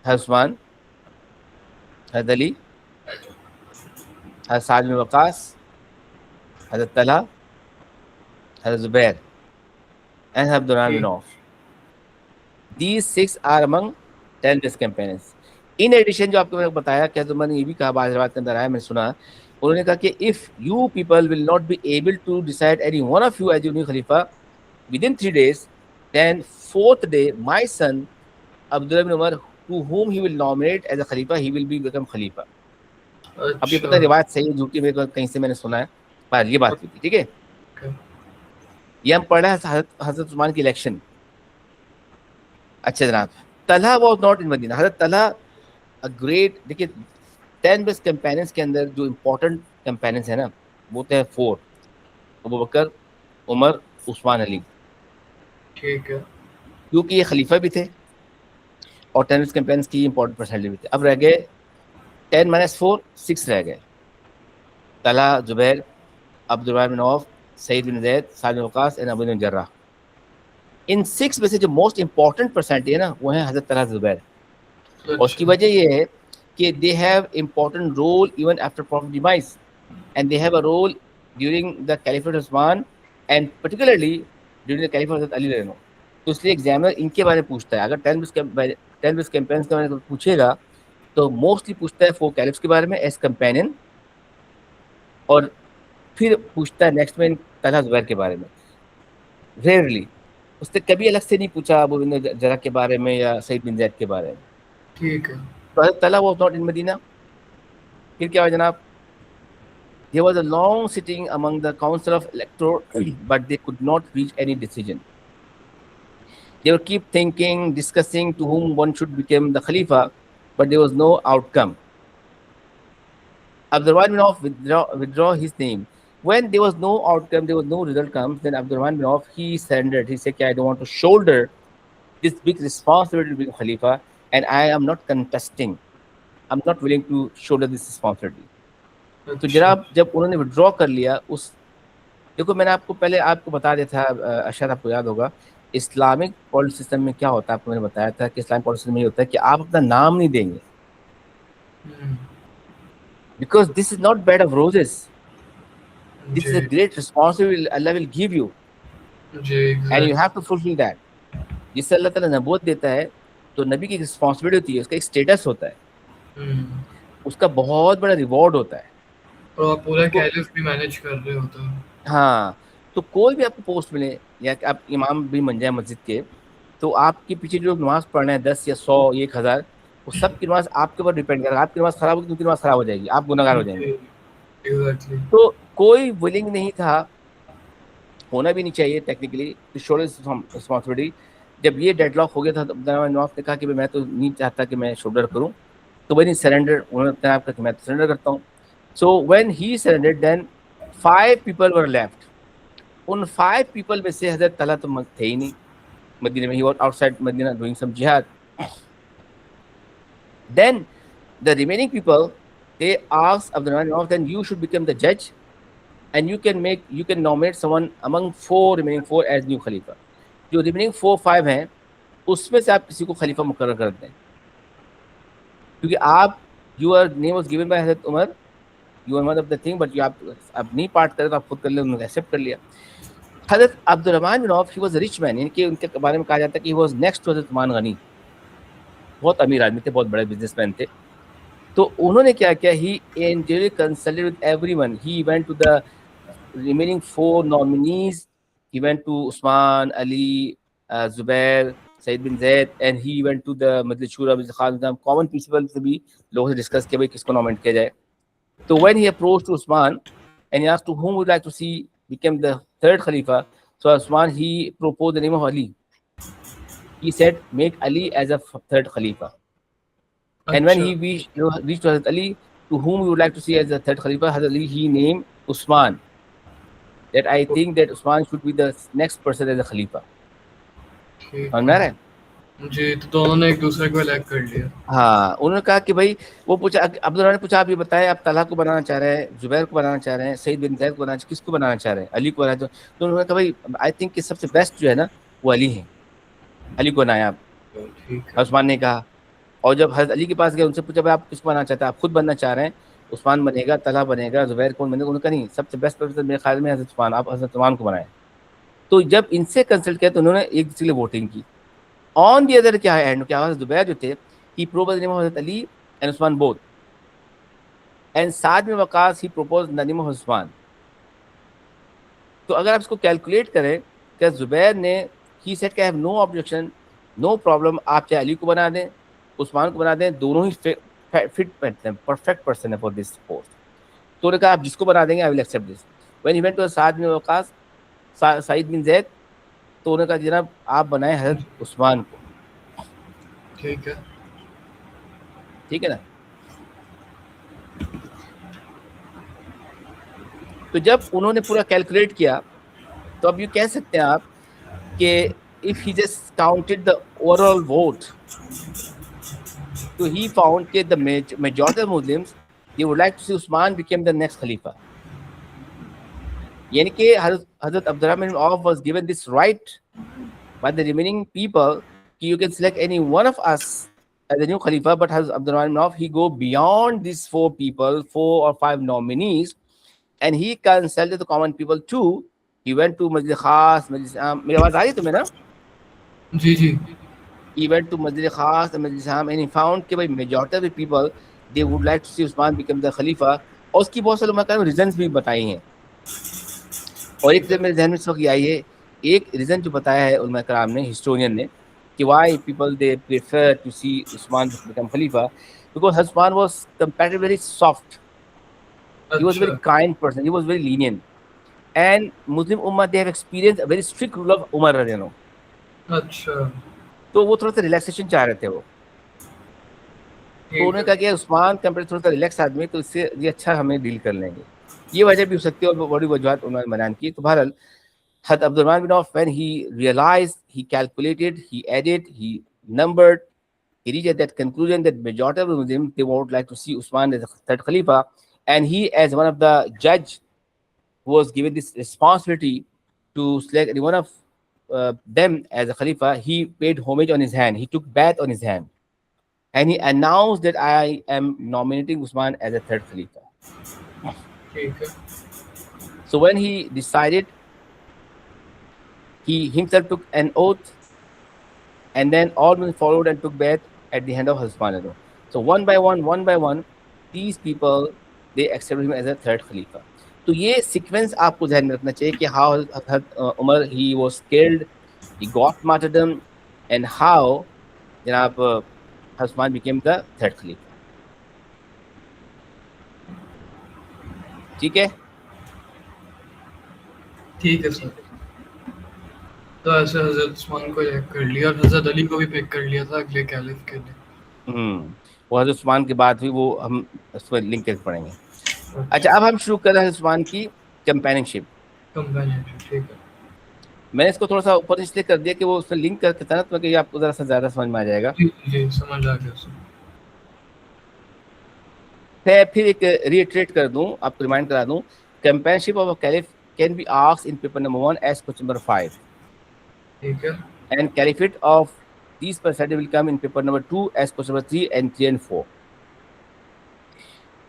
Usman, Hazrat Ali, Hazrat Saad bin Waqas, Hazrat Talha, Hazrat Zubair, and Hazrat Abdurrahman bin ठीक Auf. These 6 are among 10 best companions. In addition, जो आपको मैंने बताया, क्या तो मैंने ये भी कहा, बात के अंदर आया, मैंने सुना, उन्होंने कहा कि if you people will not be able to decide any one of you as your new Khalifa within 3 days, then 4th day, my son Abdullah bin Umar, to whom he will nominate as a Khalifa, he will be become Khalifa. अब ये पता अच्छा रिवायत सही है झूठी, मेरे को कहीं से मैंने सुना है, पर ये बात हुई थी, ठीक है। ओके ये हम पढ़ा है हजरत उस्मान की इलेक्शन। अच्छा जनाब, Talha was not in Medina. हजरत तलहा अ ग्रेट, देखिए 10 बेस्ट कंपेनियंस के अंदर जो इंपॉर्टेंट कंपेनियंस है ना, वो तो है 4, Abu Bakr, Umar, Usman, Ali, ठीक है क्योंकि ये खलीफा भी थे और 10 बेस्ट कंपेनियंस की इंपॉर्टेंट पर्सनैलिटी भी थे। अब रह गए 10 - 4, 6 रह गए, Talha, Zubair, Abdurrahman bin Auf, Saeed bin Zaid, Saad bin Waqqas and Abu bin Jarrah. इन 6 में से जो मोस्ट इंपॉर्टेंट पर्सनैलिटी है ना, वो है हजरत तलहा, जुबैर। और उसकी अच्छा वजह ये है कि they have important role even after prophet demise, and they have a role during the caliphate Usman and particularly during the caliphate हज़रत अली रज़ियल्लाहु अन्हु। तो इसलिए एग्जामिनर इनके बारे में पूछता है। अगर 10 बेस्ट कैंपेन्स के बारे में पूछेगा तो मोस्टली पूछता है 4 कैलिफ्स के बारे में एज कंपेनियन, और फिर पूछता है नेक्स्ट में तलहा जुबैर के बारे में। रेयरली उसने कभी अलग से नहीं पूछा अबू बिन जर्राह के बारे में या सईद बिन ज़ैद के बारे में। ठीक है तो हज़रत Talha was not in Medina. फिर क्या हुआ जनाब? There was a long sitting among the council of electors, but they could not reach any decision. They would keep thinking, discussing to whom one should become the Khalifa, but there was no outcome. Abdurrahman bin Auf withdraw his name. When there was no outcome, there was no result comes, then Abdurrahman bin Auf, he surrendered. He said, I don't want to shoulder this big responsibility to become Khalifa, and I am not contesting. I'm not willing to shoulder this responsibility. तो अच्छा जनाब जब उन्होंने withdraw कर लिया, उस देखो मैंने आपको पहले आपको बता दिया था, शायद आपको याद होगा, इस्लामिक पॉलिटिक्स सिस्टम में क्या होता है, आपको मैंने बताया था कि इस्लामिक पॉलिटिक्स में ये होता है कि आप अपना नाम नहीं देंगे, hmm, because this is not bed of roses, this is a जी great responsibility Allah will give you जी and you have exactly to fulfil that. जिससे अल्लाह ताला नबूवत देता है तो नबी की रिस्पॉन्सिबिलिटी होती है, उसका एक स्टेटस होता है, हम्म, उसका बहुत बड़ा रिवॉर्ड होता है। और आप पूरा उसको कैलिफ भी मैनेज कर रहे हो तो हाँ, तो कोई भी आपको पोस्ट मिले या कि आप इमाम भी बन जाए मस्जिद के, तो आपके पीछे जो नमाज पढ़ना है 10 या 100 1000, वो सब की नमाज आपके ऊपर डिपेंड करेगा। आपकी नमाज खराब होगी तो उनकी नमाज खराब हो जाएगी, आप गुनहगार हो जी जाएंगे। एग्जैक्टली तो कोई विलिंग नहीं था, होना भी नहीं चाहिए टेक्निकली, टू शोल्डर रिस्पॉन्सिबिलिटी। जब ये डेडलॉक हो गया था तो अब्दुल्लाह नवाज ने कहा कि मैं तो नहीं चाहता कि मैं शोल्डर करूं, तो वही सरेंडर, उन्होंने अपने आप कहा कि मैं तो सरेंडर करता हूँ। So when he surrender then 5 people were left. उन 5 पीपल में से हजरत तलहा तो थे ही नहीं मदीने में, he was outside Madina doing some जिहाद। Then the remaining people they asked Abdurrahman bin Auf, then you should become the जज and you can nominate someone among remaining 4 as new खलीफा। जो रिमेनिंग 4-5 हैं उसमें से आप किसी को खलीफा मुकर्रर कर दें, क्योंकि आप your name was given by हजरत Umar, you are one of the thing, but आप नहीं पार्ट करें तो आप खुद कर ले, उन्होंने एक्सेप्ट कर लिया। हजरत Abdurrahman bin Auf, he was rich man, इनके उनके बारे में कहा जाता है कि ही वाज नेक्स्ट टू हजरत उस्मान गनी, बहुत अमीर आदमी थे, बहुत बड़े बिजनेसमैन थे। तो उन्होंने क्या किया, he individually consulted with everyone, he went to the remaining 4 nominees. He went to Usman, Ali, Zubair, Said bin Zaid, and he went to the Majlis Shura, Majlis Khalid, common principal से भी लोगों से discuss किया भाई किसको nominate किया जाए। तो when he approached to Usman and he asked to whom would like to see became the third Khalifa, so Usman, he proposed the name of Ali. He said make Ali as a third Khalifa. And when अच्छा he reached to Hazrat Ali, to whom we would like to see as the third Khalifa, Hazrat Ali, he named Usman. That I think that Usman should be the next person as a Khalifa. ठीक समझ में आ रहा है? जी तो दोनों ने एक दूसरे को इलेक्ट कर लिया हाँ, उन्होंने कहा कि भाई, वो पूछा, अब्दुल्ला ने पूछा आप ये बताएं, आप तलहा को बनाना चाह रहे हैं, जुबैर को बनाना चाह रहे हैं, सईद बिन ज़ैद को बनाना, किसको बनाना चाह रहे हैं, अली को बनाना। तो उन्होंने कहा भाई आई थिंक कि सबसे बेस्ट जो है ना वो अली है, अली को बनाया आप। ठीक है। उस्मान ने कहा। और जब हज़रत अली के पास गए, उनसे पूछा भाई आप किसको बनना चाहते हैं, आप खुद बनना चाह रहे हैं, उस्मान बनेगा, तलहा बनेगा, जुबैर कौन बनेगा? उन्होंने कहा नहीं, सबसे बेस्ट पर्सन मेरे ख्याल में हज़रत उस्मान, आप हज़रत उस्मान को बनाएं। तो जब इनसे कंसल्ट किया तो उन्होंने एक दूसरे के लिए वोटिंग की। ऑन दी अदर क्या है एंड क्या हुआ, जुबैर जो थे ही प्रोपोज नेम ऑफ हज़रत Ali and Usman both, and Saad में Waqqas he propose the name of Usman. तो अगर आप इसको कैलकुलेट करें कि जुबैर ने he said have no objection, no problem, आप चाहे अली को बना दें, उस्मान को बना दें, दोनों ही फिट परफेक्ट पर्सन है फॉर दिस पोस्ट। तो उन्होंने कहा आप जिसको बना देंगे I will accept this. When he went to Saad bin Waqqas, Saeed bin Zaid, तो उन्होंने कहा जनाब आप बनाए हज़रत उस्मान को। ठीक है। ठीक है ना। तो जब उन्होंने पूरा कैलकुलेट किया तो अब ये कह सकते हैं आप कि if he just counted the overall vote, तो ही फाउंड कि the majority of Muslims they would like to see Usman became the next खलीफा। यानी कि हजरत Abdurrahman bin Auf was given this right by the remaining people कि you can select any one of us as a new Khalifa, but Hazrat Abdurrahman ibn Auf, he go beyond these 4 people, 4 or 5 nominees, and he consulted the common people too. He went to Masjid Khas, Masjid मेरी आवाज आ रही है तुम्हें ना? जी जी। He went to Masjid Khas and Masjid Sam, and he found कि भाई majority of the people they would like to see Usman become the Khalifa, और उसकी बहुत सारे उलमा कराम रीजंस भी बताई हैं। और एक मेरे जहन में इस वक्त आई है, एक रीजन जो बताया है उलमा कराम ने, हिस्टोरियन ने, कि why people they prefer to see Usman become Khalifa, because Usman was comparatively very soft, he was a very kind person, he was very lenient, and Muslim Ummah they have experienced a very strict rule of Umar रज़ियल्लाहु अन्हु। अच्छा। तो वो थोड़ा सा relaxation चाह रहे थे वो, तो उन्होंने कहा कि उस्मान कंपेयर थोड़ा सा रिलैक्स आदमी, तो इससे ये अच्छा हमें डील कर लेंगे। ये वजह भी हो सकती है और बड़ी वजूहत उन्होंने बयान की। तो बहरहाल Had Abdurrahman bin Auf, when he realized, he calculated, he added, he numbered, he reached at that conclusion that majority of the Muslims they would like to see Usman as the third Khalifa, and he, as one of the judge who was given this responsibility to select any one of them as a Khalifa, he paid homage on his hand. He took bath on his hand, and he announced that I am nominating Usman as a third Khalifa. So when he decided, he himself took an oath, and then all men followed and took bath at the hand of Usman. So one by one, these people they accepted him as a third Khalifa. तो ये sequence आपको ध्यान में रखना चाहिए कि how Umar he was killed, he got martyrdom, and how जनाब Usman became the third Khalifa. ठीक है? ठीक है सर। तो ऐसे हजरत उस्मान को एक कर लिया और हजरत अली को भी पिक कर लिया था अगले कैलिफ के लिए। वो हजरत उस्मान के बाद भी वो हम उस पर लिंक करके पढ़ेंगे। अच्छा, अब हम शुरू कर रहे हैं उस्मान की कंपेनियनशिप। ठीक है। मैंने इसको थोड़ा सा ऊपर इसलिए कर दिया कि वो उसमें लिंक करके था ना, तो कि आपको जरा सा ज्यादा समझ में आ जाएगा। जी समझ आ गया सर। मैं फिर एक रीइटरेट कर दूं, आपको रिमाइंड करा दूं, companionship of a caliph can be asked in paper number 1 as question number 5। ठीक है। And caliphate of these percentages will come in paper number 2 as question number 3 and 3 and 4.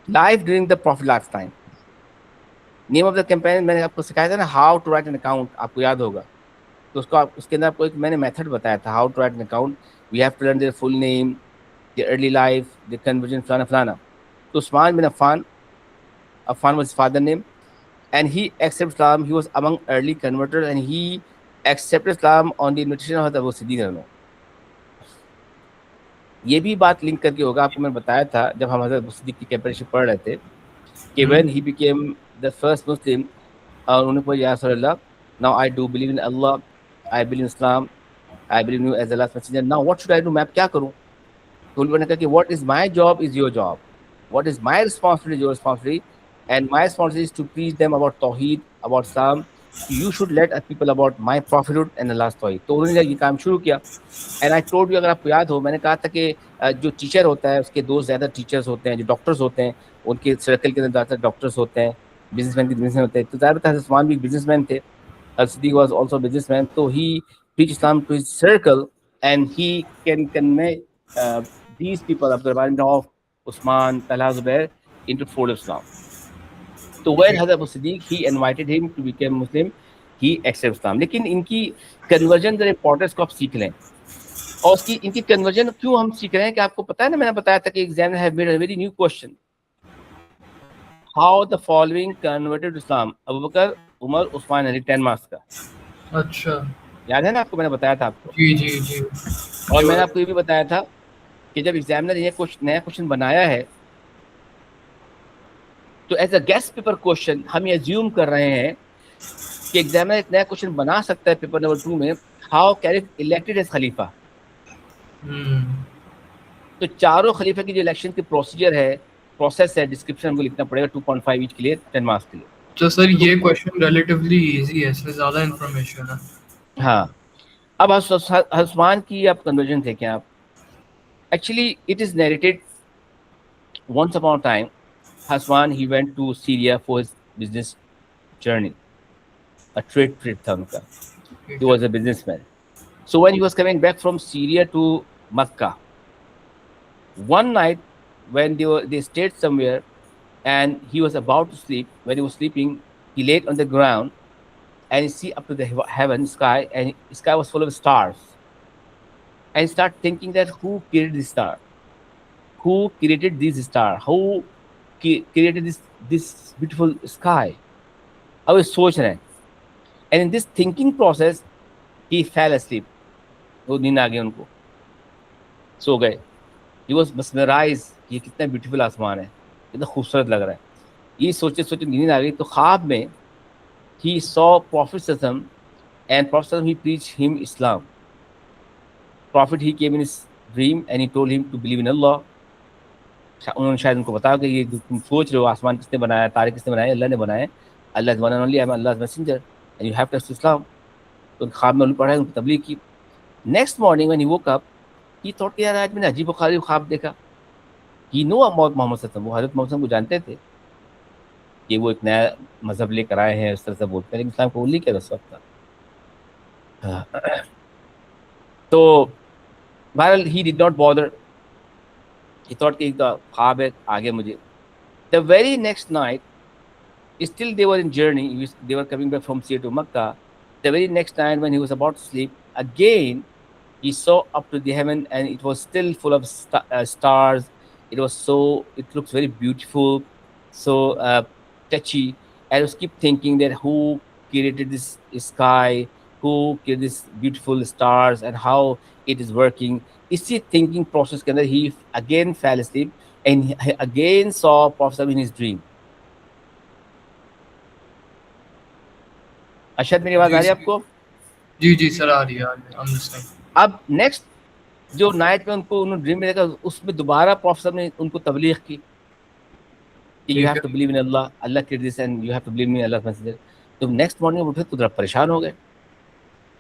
Life during the Prophet lifetime. Name of the campaign मैंने आपको सिखाया था ना, how to write an account, आपको याद होगा। तो उसको उसके अंदर आपको एक मैंने मेथड बताया था, how to write an account. We have to learn their full name, their early life, their conversion, फलाना फलाना। तो उस्मान बिन Affan, Affan was his father name, and he accepted Islam. He was among early converters, and he accepted Islam on the invitation of Abu Siddiq। ये भी बात link करके होगा, आपको मैंने बताया था जब हम हज़रत सिद्दीक़ की कैपेसिटी पढ़ रहे थे कि when he became the first Muslim, उन्होंने कहा या रसूल Allah, now I do believe in Allah, I believe in Islam, I believe you as a last messenger, now what should I do, मैं क्या करूं? तो उन्होंने कहा कि what is my job is your job, what is my responsibility your responsibility, and my responsibility is to preach them about तौहीद, about Islam, you should let people about my prophethood and the last story। तो उन्होंने ये काम शुरू किया। And I told you, अगर आपको याद हो, मैंने कहा था कि जो टीचर होता है उसके दो ज़्यादा टीचर्स होते हैं, जो डॉक्टर्स होते हैं उनके सर्कल के अंदर ज़्यादातर डॉक्टर्स होते हैं, बिजनेसमैन के बिजनेसमैन होते हैं। तो ज़्यादातर हज़रत उस्मान भी बिजनेसमैन थे, सिद्दीक़ वाज आल्सो बिजनेसमैन, तो he preach Islam to his circle and he can convey these people, Abdurrahman bin Auf, Usman, Talha, Zubair, into fold of Islam. So when Hazrat Abu Siddiq, he invited him to become Muslim, he accepts Islam. लेकिन इनकी conversion जरा importance को आप सीख लें, और उसकी इनकी कन्वर्जन क्यों हम सीख रहे हैं कि आपको पता है ना, मैंने बताया था कि examiner have made a very new question, how the following converted to Islam, Abu Bakr, Umar, Usman Ali, 10 marks का. अच्छा, याद है ना आपको, मैंने बताया था आपको. जी जी जी. और मैंने आपको ये भी बताया था कि जब एग्जामिनर ये नया क्वेश्चन बनाया है, तो as a guess paper question हम ये अज्यूम कर रहे हैं कि एग्जामिनर एक नया क्वेश्चन बना सकता है पेपर नंबर 2 में, हाउ कैन इलेक्टेड एज खलीफा. तो चारों खलीफा की जो इलेक्शन की प्रोसेस है, डिस्क्रिप्शन हमको लिखना पड़ेगा 2.5 ईच के लिए, 10 मार्क्स के लिए. तो सर ये क्वेश्चन रिलेटिवली इजी है, इसमें ज्यादा इंफॉर्मेशन है. हाँ, अब उस्मान की आप कन्वर्जन थे क्या आप? Actually it is narrated once upon a time Haswan, he went to Syria for his business journey, a trade trip था उनका. He was a businessman. So when he was coming back from Syria to Makkah, one night when they stayed somewhere and he was about to sleep, when he was sleeping, he laid on the ground and he see up to the heaven sky, and the sky was full of stars, and he started thinking that who created this star, who created this star, who created this beautiful sky. अब सोच रहे हैं, and in this thinking process he fell asleep. वो नींद आ गई उनको, सो गए. he was mesmerized, ये कितना ब्यूटीफुल आसमान है, कितना खूबसूरत लग रहा है. ये सोचते सोचते नींद आ गई. तो ख्वाब में he saw Prophet Sallallahu, and Prophet Sallallahu, he preached him Islam. Prophet, he came in his dream and he told him to believe in Allah. उन्होंने शायद उनको बताया कि ये तुम सोच रहे हो आसमान किसने बनाया, तारे किसने बनाए, अल्लाह ने बनाए. Allah is one and only, I am Allah's messenger and you have to accept Islam. तो ख्वाब में उन्होंने पढ़ा, उनको तबलीग की. Next morning when he woke up, he thought यार आज मैंने अजीब व ख्वाब देखा. ही नो अबाउट मोहम्मद सल्लल्लाहु अलैहि वसल्लम, वो हज़रत मोहम्मद को जानते थे कि वो एक नया मजहब लेकर आए हैं, उस तरह से बोलते हैं, लेकिन इस्लाम कबूल नहीं किया उस वक्त. तो बहरहाल ही did not bother, he thought कि ख्वाब है, आगे मुझे. The very next night, still they were in journey, they were coming back from Syria to Makkah. The very next night when he was about to sleep, again he saw up to the heaven and it was still full of stars. It looks very beautiful, so touchy, and he was keep thinking that who created this sky, who created these beautiful stars, and how it is working. इसी thinking process के अंदर ही again fell asleep and he again saw Prophet in his dream. अशद, मेरी आवाज आ रही है आपको? जी जी सर, आ रही है, अंडरस्टैंड. अब नेक्स्ट जो नाइट में उन्होंने ड्रीम में देखा, उसमें दोबारा प्रॉफेसर ने उनको तबलीग की कि you have to believe in Allah, Allah के this and you have to believe in Allah messenger. तो नेक्स्ट मॉर्निंग उठे तो जरा परेशान हो गए.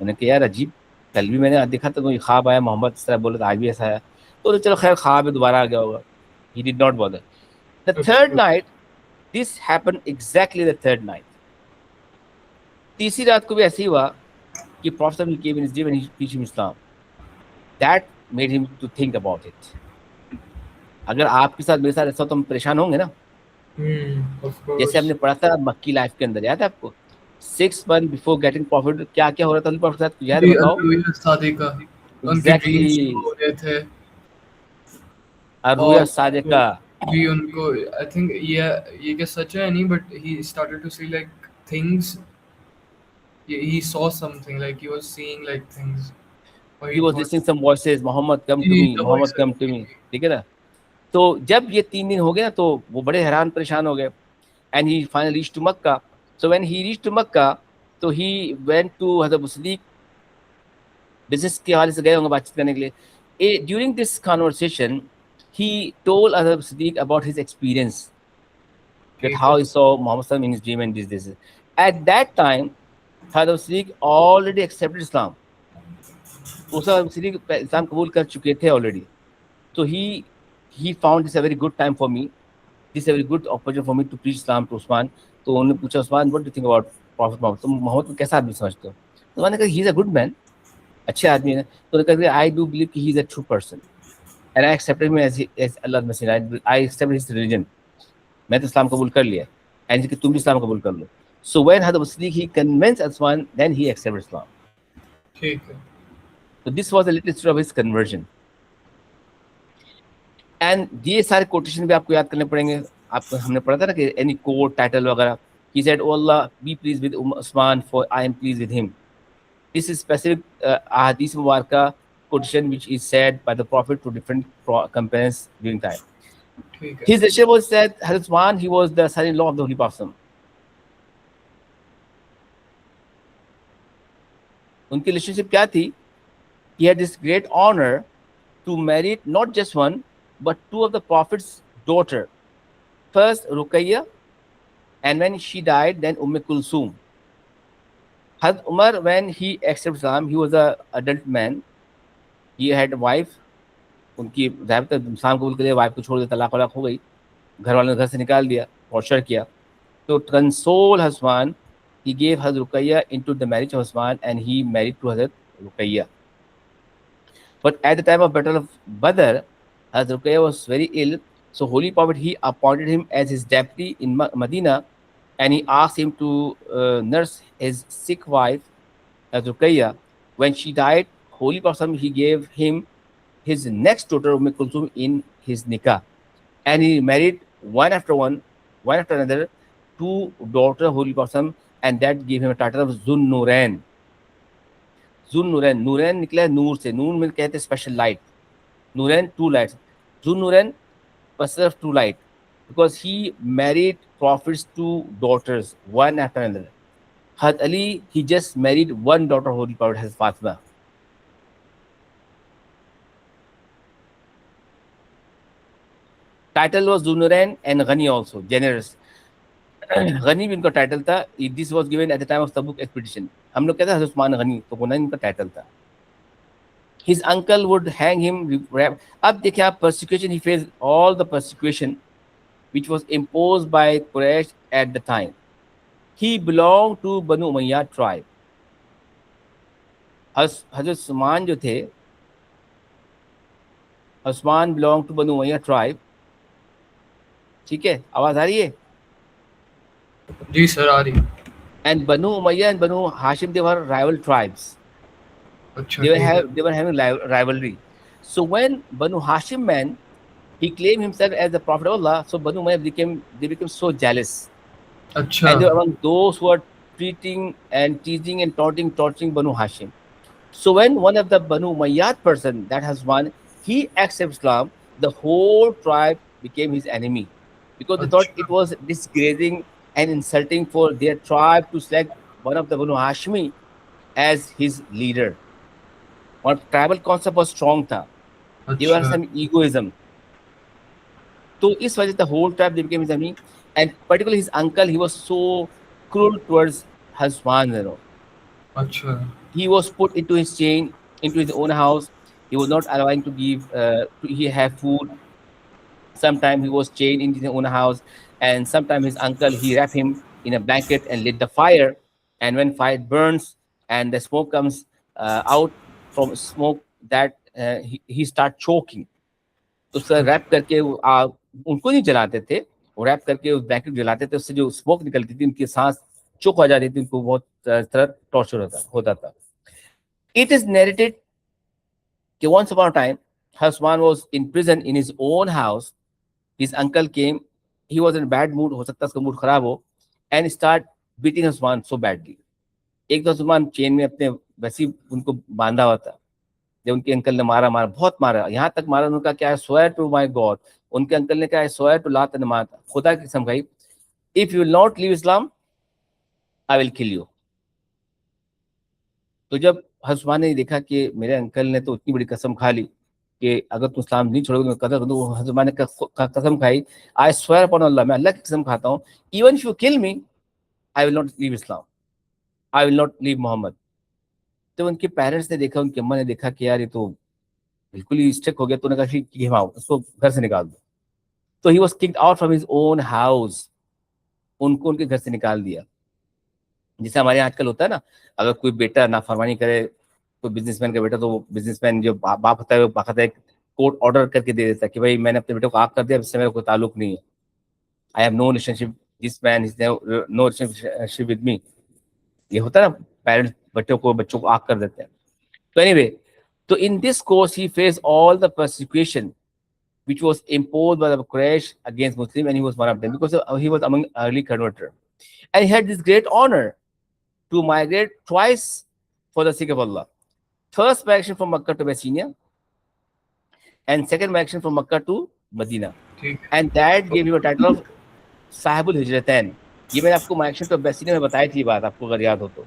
मैंने कहा यार अजीब, कल भी मैंने देखा था कोई ख्वाब आया, मोहम्मद इस तरह बोले, तो आज भी ऐसा आया. तो चलो खैर ख्वाब है, दोबारा आ गया होगा. ही did not bother. The third night this happened, exactly the third night. तीसरी रात को भी ऐसे ही हुआ कि प्रॉफेसर ने came in his dream and he teach him Islam. That made him to think about it. अगर आपके साथ मेरे साथ ऐसा तो हम परेशान होंगे ना. जैसे हमने पढ़ा था मक्की लाइफ के अंदर, याद है आपको, 6 months बिफोर गेटिंग प्रॉफिट क्या क्या हो रहा था प्रॉफिट साथ, याद है बताओ? सादिका, एग्जैक्टली, हो रहे थे. अरुया सादिका भी उनको, आई थिंक ये क्या सच है नहीं, but he started to see like things. he saw something, like he was seeing like things, or he was listening some voices, Muhammad come to me, Muhammad come to me. ठीक है ना. तो जब ये 3 दिन हो गए ना, तो वो बड़े हैरान परेशान हो गए. and he finally reached to Makkah. So when he reached to Makkah, तो he went to Hazrat Abu Siddiq, business के हवाले से गए होंगे बातचीत करने के लिए. During this conversation he told Hazrat Abu Siddiq about his experience, that how he saw Muhammad in his dream and this. At that time Hazrat Abu Siddiq already accepted Islam. उस Abu Siddiq इस्लाम कबूल कर चुके थे already. तो he found this a very good time for me, this is a very good opportunity for me to preach Islam to Usman. तो उन्होंने पूछा, Usman what do you think about Prophet Muhammad, तुम मोहम्मद को कैसा आदमी समझते हो? तो मैंने कहा he is a good man, अच्छे आदमी है, तो कहते हैं I do believe he is a true person and I accepted him as Allah messenger, I accept his religion, मैं तो इस्लाम कबूल कर लिया, एंड कि तुम भी इस्लाम कबूल कर लो. सो व्हेन हज़रत Siddiq he convince Usman, then he accepted Islam. ठीक है। So this was a little story of his conversion. And ये सारे कोटेशन भी आपको याद करने पड़ेंगे. आपको हमने पढ़ा था ना कि एनी कोट टाइटल वगैरह, he said oh Allah be pleased with Usman for I am pleased with him. This is specific ahadith mubaraka quotation which is said by the prophet to different companions during time. ठीक है। His relationship was said Hazrat Usman, he was the son-in-law of the Holy Prophet. उनकी relationship क्या थी? He had this great honor to marry not just one but two of the prophet's daughter. First Ruqayya, and when she died, then Kulsum. Hazrat Umar, when he accepted Islam, he was a adult man. He had a wife. उनकी ज़्यादातर इस्लाम कबूल के लिए wife को छोड़ दिया, तलाक वलाक हो गई, घर वालों ने घर से निकाल दिया, टॉर्चर किया. तो console हस्मान, he gave Hazrat Ruqayya into the marriage of Usman and he married to Hazrat Ruqayya. But at the time of Battle of Badr, Hazrat Ruqayya was very ill. So Holy Prophet, he appointed him as his deputy in Medina, and he asked him to nurse his sick wife, Hazrat Ruqayya. When she died, Holy Prophet, he gave him his next daughter, Kulthum, in his nikah. And he married one after another, two daughters of Holy Prophet, and that gave him a title of Zun Nurain. Zun Nurain, Nurain निकला है नूर से, नूर में कहते हैं special light. Nurain, two lights. Zun Nurain, possessor of two light, because he married Prophet's two daughters, one after another. Had Ali, he just married one daughter of Holy Prophet, has Fatima. Title was Zun Nurain and Ghani also, generous. गनी भी इनका title था. This was given at the time of Tabuk expedition. हम लोग कहते हैं उस्मान गनी, तो गुना इनका टाइटल था. His uncle would hang him. अब देखिए आप, persecution, he faced all the persecution which was imposed by Quraysh at the time. He belonged to Banu Umayyah tribe. हजरत उस्मान जो थे, Usman belonged to Banu Umayyah tribe. ठीक है, आवाज आ रही है? जी सर आ रही है। And Banu Umayyah and Banu Hashim, they were rival tribes. अच्छा They ठीक है। were having rivalry. So when Banu Hashim man, he claimed himself as the Prophet of Allah, so Banu Umayyah became so jealous. अच्छा And they were among those who are treating and teasing and torturing Banu Hashim. So when one of the Banu Umayyad person, that has one, he accepts Islam, the whole tribe became his enemy, because they thought it अच्छा was disgracing and insulting for their tribe to select one of the Banu Hashimi as his leader. और tribal concept बहुत strong था. There अच्छा some egoism. तो इस वजह से the whole tribe became his enemy, and particularly his uncle, he was so cruel towards हस्वान, you know. अच्छा He was put into his chain into his own house. He was not allowing to give he have food. Sometimes he was chained in his own house, and sometimes his uncle, he wrapped him in a blanket and lit the fire. And when fire burns and the smoke comes out from smoke, that he start choking. तो sir rap करके उनको नहीं जलाते थे, वो rap करके उस blanket जलाते थे, उससे जो स्मोक निकलती थी, उनकी सांस चोक हो जाती थी, उनको बहुत तरह टॉर्चर होता था. It is narrated that once upon a time, Haswan was in prison in his own house. His uncle came. He was in a bad mood, हो सकता है उसका मूड खराब हो, and start beating Haswan so badly. एक तो हस्मान chain में अपने वैसी उनको बांधा हुआ था, जब उनके अंकल ने मारा बहुत मारा, यहाँ तक मारा उनका क्या है, स्वेयर टू माय गॉड, उनके अंकल ने क्या है, स्वेयर टू लात ने मारा, खुदा की कसम खाई, if you will not leave Islam I will kill you. तो जब हस्मान ने देखा कि मेरे अंकल ने तो इतनी बड़ी कसम खा ली कि अगर तुम इस्लाम नहीं छोड़ोगे तो मैं कदर करूँ, हस्मान ने कसम खाई, आई स्वेयर अपॉन अल्लाह, मैं अल्लाह की कसम खाता हूँ, even if you kill me I will not leave Islam, I will not leave Mohammed. तो उनके पेरेंट्स ने देखा, उनकी अम्मा ने देखा कि यार ये तो बिल्कुल ही स्ट्रिक्ट हो गया, तो उन्होंने कहा कि हाँ उसको घर से निकाल दो. तो he was kicked out from his own house. उनको उनके घर से निकाल दिया. जैसे हमारे यहाँ आजकल होता है ना, अगर कोई बेटा नाफरमानी करे कोई बिजनेसमैन का बेटा, तो वो बिजनेसमैन जो बाप होता है वो बाकायदा एक कोर्ट ऑर्डर करके दे देता है कि भाई मैंने अपने बेटे को आग कर दिया, इससे मेरा कोई ताल्लुक नहीं है, I have no relationship, this man is no relationship with me. ये होता है ना, पेरेंट्स बच्चों को आग कर देते हैं। तो एनीवे, तो in this course he faced all the persecution which was imposed by the Quraysh against Muslim, and he was one of them because he was among early converter, and he had this great honor to migrate twice for the sake of Allah. First migration from Makkah to Abyssinia, and second migration from Makkah to Medina, ठीक and that gave him a title of Sahibul Hijratain. ये मैंने आपको migration to अबैसिनिया में बताई थी बात, आपको अगर याद हो तो।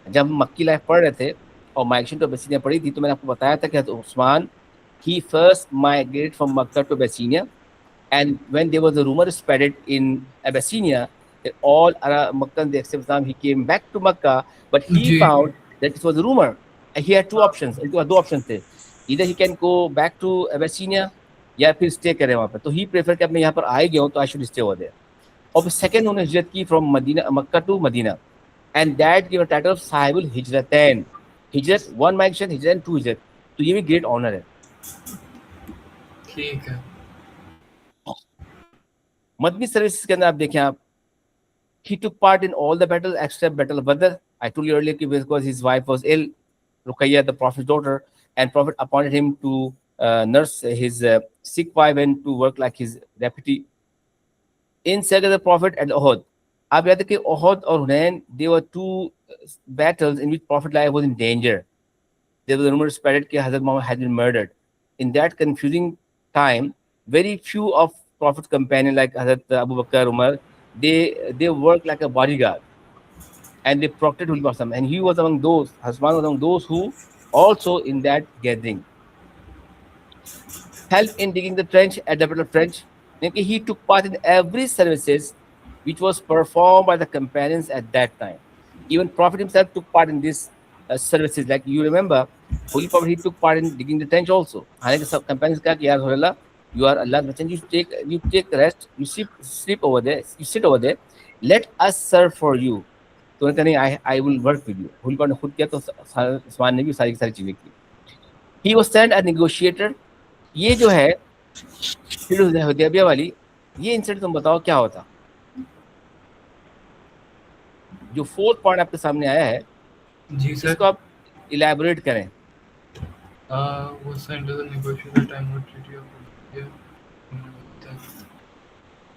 जब हम मक्की लाइफ पढ़ रहे थे और माइग्रेशन टू अबैसिनिया पढ़ी थी, तो मैंने आपको बताया था कि Usman he first migrated from Makkah to Abyssinia, and when there was a rumor spread in Abyssinia that all Arab Makkans they accept Islam, he came back to Makkah, but he ji found that it was a rumor, and he had two options. उनके पास दो option थे, either he can go back to Abyssinia या फिर stay करे वहाँ पे। तो ही prefer कि अब मैं यहाँ पर आ गया हूँ तो I should stay over there. और फिर सेकंड उन्होंने हिजरत की from Madina, Mecca to Madina, and that give a title of साहिबुल हिजरतैन, हिजरत वन माइग्रेशन, हिजरत टू हिजरत। तो ये भी ग्रेट ऑनर है। ठीक है। मदनी सर्विसेज के अंदर आप देखें आप, he took part in all the battles except Battle of Badr. I told you earlier because his wife was ill, Ruqayyah, the Prophet's daughter, and Prophet appointed him to nurse his sick wife and to work like his deputy. In second, the Prophet at Uhud. आप याद है कि Uhud और Hunain, they were two battles in which Prophet life was in danger. There was a rumor spread that Hazrat Muhammad had been murdered. In that confusing time, very few of Prophet's companions like Hazrat Abu Bakr, Umar, they worked like a bodyguard, and they protected Holy Prophet, and he was among those. Hasman was among those who also in that gathering helped in digging the trench at the Battle of Trench. He took part in every services which was performed by the companions at that time. Even Prophet himself took part in these services. Like you remember, Holy Prophet, he took part in digging the trench also. हालांकि सब companions कहा कि यार Rasulullah, you are Allah's messenger, you take rest, you sleep over there, you sit over there, let us serve for you. तो उन्होंने कहा नहीं, I will work with you. Holi prophet ने खुद किया तो उस्मान ने भी सारी चीजें की। He was sent a negotiator. ये जो है हुदैबिया वाली, ये इंसिडेंट तुम बताओ क्या होता? जो फोर्थ पॉइंट आपके सामने आया है जी सर, इसको आप इलैबोरेट करें। वो sent as a negotiator time of treaty of Hudaybiyah,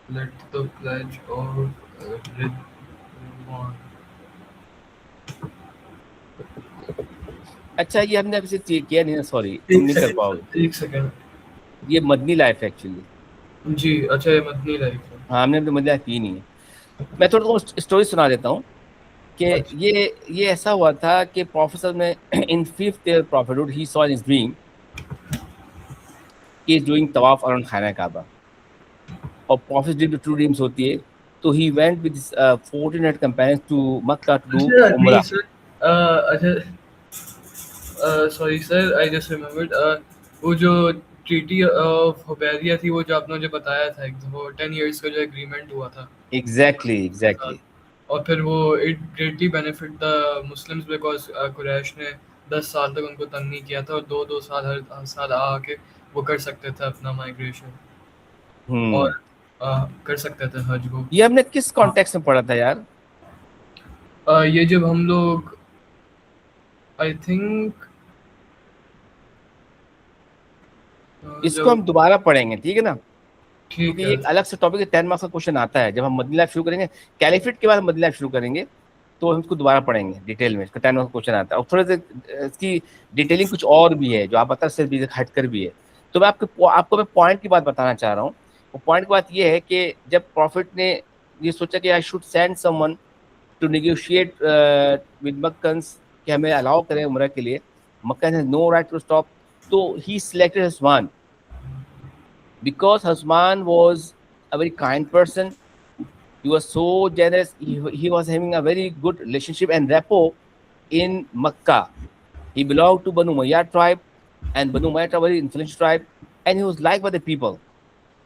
let the pledge or read on. अच्छा, ये हमने अभी से किया नहीं ना, सॉरी, तुम नहीं कर पाओगे। एक सेकंड, ये मदनी लाइफ है एक्चुअली। जी अच्छा, ये मदनी लाइफ है। हाँ, हमने अपनी मदनी लाइफ की नहीं है। मैं थोड़ा सा स्टोरी सुना देता हूँ कि अच्छा। ये ऐसा हुआ था कि प्रोफेसर में इन 5th year prophethood he saw in his dream he is doing tawaf around खाना काबा, और prophet's dream true dreams होती है। तो he went with his 1400 companions to Makkah to do umrah. अच्छा sorry sir, I just remembered, वो जो treaty of Hudaibiya थी, वो जो आपने मुझे बताया था, वो 10 इयर्स का जो एग्रीमेंट हुआ था। एग्जैक्टली। और फिर वो it greatly benefit the Muslims because Quraish ने 10 साल तक उनको तंग नहीं किया था, और दो साल हर साल आके वो कर सकते थे अपना माइग्रेशन, और कर सकते थे हज को। ये हमने किस कॉन्टेक्स्ट में पढ़ा था यार? ये जब हम लोग आई थिंक इसको हम दोबारा पढ़ेंगे, ठीक है ना? ठीक क्योंकि है। एक अलग से टॉपिक है, 10 मार्क्स का क्वेश्चन आता है जब हम मदनी लाइफ शुरू करेंगे। कैलिफेट के बाद हम मदनी लाइफ शुरू करेंगे, तो हम इसको दोबारा पढ़ेंगे डिटेल में। इसका 10 मार्क्स का क्वेश्चन आता है, और थोड़े से इसकी डिटेलिंग कुछ और भी है जो आप बता से भी हटकर भी है। तो मैं आपको मैं पॉइंट की बात बताना चाह रहा हूँ। वो पॉइंट की बात ये है कि जब प्रॉफिट ने ये सोचा कि I should send someone to negotiate with Meccans कि हमें अलाउ करें उम्र के लिए, Meccan has no right to stop, तो he selected Hasman because Hasman was a very kind person. He was so generous. He was having a very good relationship and rapport in Makkah. He belonged to Banu Umayyah tribe, and Banu Umayyah tribe was a very influential tribe, and he was liked by the people.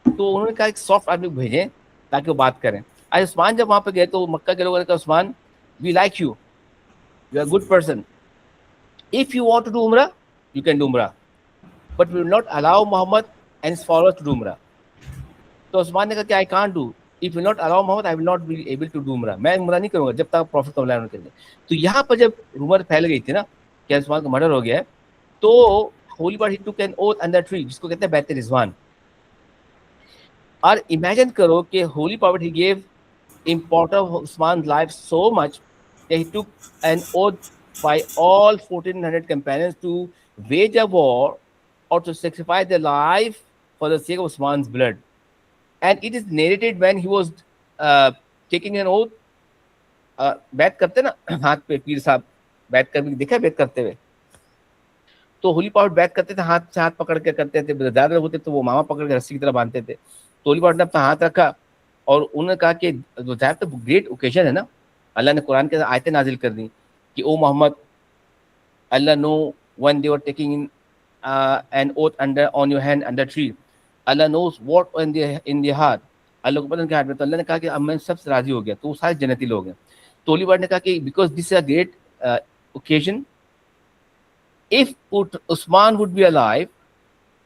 तो उन्होंने कहा एक soft आदमी भेजें ताकि वो बात करें। आज उस्मान जब वहाँ पे गए तो मक्का के लोगों ने कहा, Usman we like you, you are good person, If you want to do Umrah, you can do Umrah, but we will not allow Muhammad and his followers to do Umrah. तो उस्मान ने कहा कि I can't do, if will not allow Mohammed I will not be able to do उमरा, मैं उमरा नहीं करूंगा जब तक प्रॉफिट कबूल नहीं करेंगे। तो यहाँ पर जब रूमर फैल गई थी ना कि उस्मान का मर्डर हो गया है, तो होली बार he took an oath under tree, जिसको कहते हैं बैत रिजवान। और इमेजिन करो कि holy prophet he gave importance of Usman life so much that he took an oath by all 1400 companions to wage a war or to sacrifice their life for the sake of Usman's blood. And it is narrated when he was taking an oath, बैत करते ना हाथ पे, पीर साहब बैत कर देखा बैत करते हुए, तो होली पाउट बैत करते थे, हाथ से हाथ पकड़ के करते थे, ज्यादा होते तो वो मामा पकड़ के रस्सी की तरह बांधते थे। तो होली पाउट ने अपना हाथ रखा और उन्होंने कहा कि दैट तो ग्रेट ओकेजन है ना, अल्लाह ने कुरान के आयतें नाजिल कर दी कि O Muhammad, Allah know when they were taking an oath under on your hand under tree, Allah knows what in their heart, Allah को पता है हार्ट में। तो अल्लाह ने कहा कि अब मैं सबसे राजी हो गया, तो वो सारे जन्नती लोग हैं। तो होली पाउट ने कहा कि because this is a great occasion, if Usman would be alive,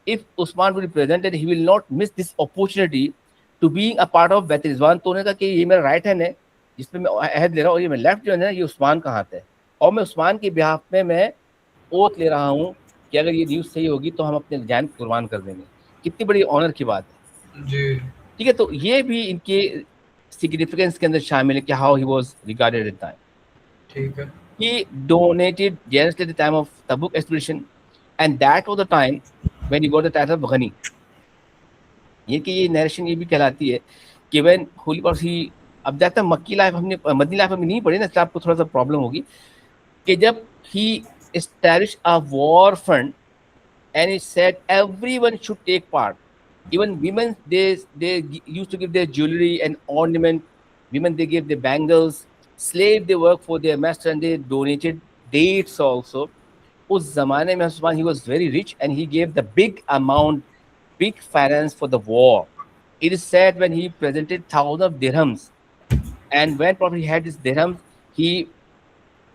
if Usman would be presented, he will not miss this opportunity to being a part of Bait Rizwan। तो उन्होंने कहा कि ये मेरा राइट हैंड है जिसमें मैं अहद ले रहा हूँ, और ये मेरा लेफ्ट जो है ना ये उस्मान का हाथ है, और मैं उस्मान के बिहाफ में मैं ओथ ले रहा हूँ कि अगर ये न्यूज़ सही होगी तो हम अपने जान कुर्बान कर देंगे। कितनी बड़ी ऑनर की बात है जी। ठीक है। तो ये भी इनके सिग्निफिकेंस के अंदर शामिल है कि how he was regarded at time. ठीक है। He donated generously at the time of Tabuk expedition, and that was the time when he got the title of Ghani। ये नरेशन ये भी कहलाती है कि when होली पाउट ही, अब जाता मक्की लाइफ हमने मदनी लाइफ में नहीं पढ़ी ना, इसलिए आपको थोड़ा सा प्रॉब्लम होगी, कि जब he established a war fund and he said everyone should take part, even women they used to give their jewelry and ornament, women they gave their bangles, slave they work for their master and they donated dates also। उस जमाने में Usman he was very rich and he gave the big amount, big finance for the war। It is said when he presented thousands of dirhams, and when Prophet had this dirhams, he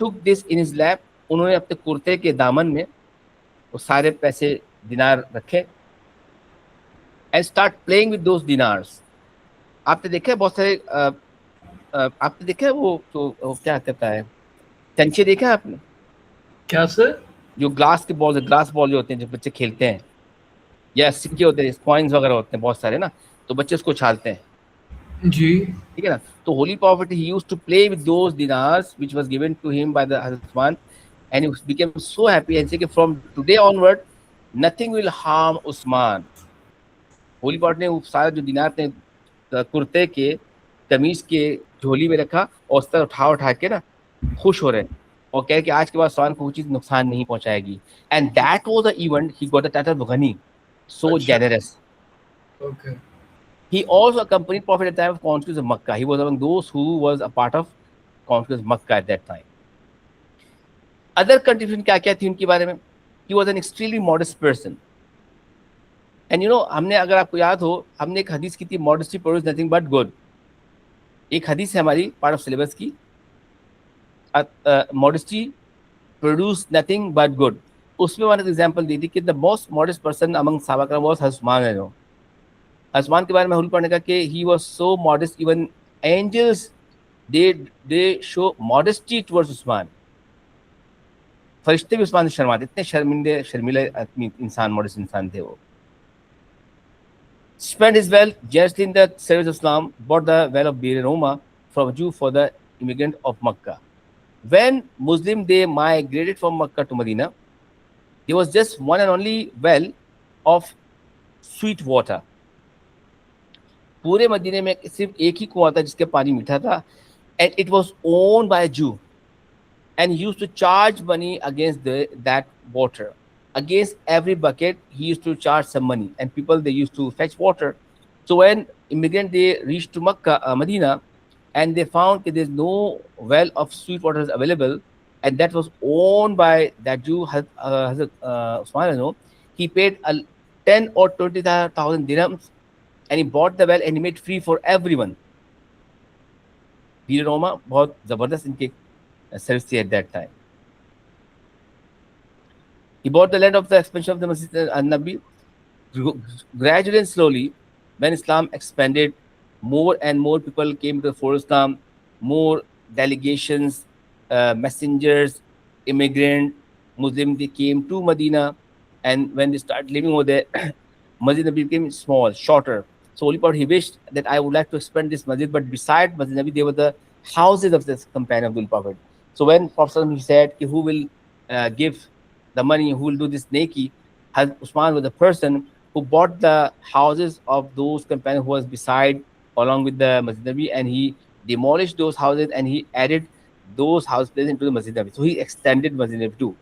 took this in his lap, उन्होंने अपने कुर्ते के दामन में वो सारे पैसे दिनार रखे and start playing with those dinars। आपने देखा है बहुत सारे आपने देखा है वो क्या कहता है, चंचे देखा है आपने? क्या सर? जो ग्लास बॉल जो होते हैं जो बच्चे खेलते हैं, या सिक्के होते हैं, कॉइन्स वगैरह होते हैं बहुत सारे ना, तो बच्चे उसको उछालते हैं जी। ठीक है ना। तो holy prophet he used to play with those dinars which was given to him by the हज़रत Usman, and he became so happy and said कि from today onward nothing will harm Usman. Holy prophet ने वो सारा जो दिनार थे कुर्ते के कमीज के झोली में रखा और उस तरह उठा के ना खुश हो रहे हैं और कह कि आज के बाद उस्मान को कोई चीज नुकसान नहीं पहुंचाएगी। And that was the event he got the title of Ghani, so generous। Okay। He also accompanied Prophet at the time of conquest of Makkah। He was among those who was a part of conquest of Makkah at that time। Other contribution क्या क्या थी उनके बारे में? He was an extremely modest person। And you know, हमने अगर आपको याद हो, हमने एक हदीस की थी modesty produces nothing but good। एक हदीस है हमारी पार्ट ऑफ सिलेबस की, modesty produce nothing but good। उसमें मैंने एग्जांपल दी थी कि the most modest person among सहाबा करम वाज उस्मान है। उस्मान के बारे में हुल पढ़ने का कि he was so modest, even angels they show modesty towards Usman. फरिश्ते भी उस्मान से शर्माते, इतने शर्मीले आदमी इंसान, मॉडेस्ट इंसान थे वो। Spent his wealth generously in the service of Islam, bought the well of Bir Roma from a Jew for the immigrant of Makkah। When Muslim they migrated from Makkah to Medina, there was just one and only well of sweet water। पूरे मदीने में सिर्फ एक ही कुआं था जिसके पानी मीठा था, and it was owned by a Jew and he used to charge money against that water। Against every bucket he used to charge some money, and people they used to fetch water। So when immigrant they reached to Medina, and they found that there's no well of sweet water available, and that was owned by that Jew, Hazrat Usman, he paid 10 or 20,000 dirhams, and he bought the well and he made free for everyone। बीर रोमा बहुत जबरदस्त इनके service थी at that time. He bought the land of the expansion of the Masjid al-Nabi. Gradually and slowly, when Islam expanded, more and more people came to the Islam, more delegations, messengers, immigrant Muslims, they came to Medina, and when they started living over there, Masjid Nabi became small, shorter. So only part he wished that I would like to expand this masjid, but beside Masjid Nabi, there were the houses of this companion of the Prophet. So when Prophet he said, who will give the money, who will do this neki, Hazrat Usman was the person who bought the houses of those companions who was beside along with the Masjid Nabi, and he demolished those houses and he added those house places into the Masjid Nabi. So he extended Masjid Nabi too.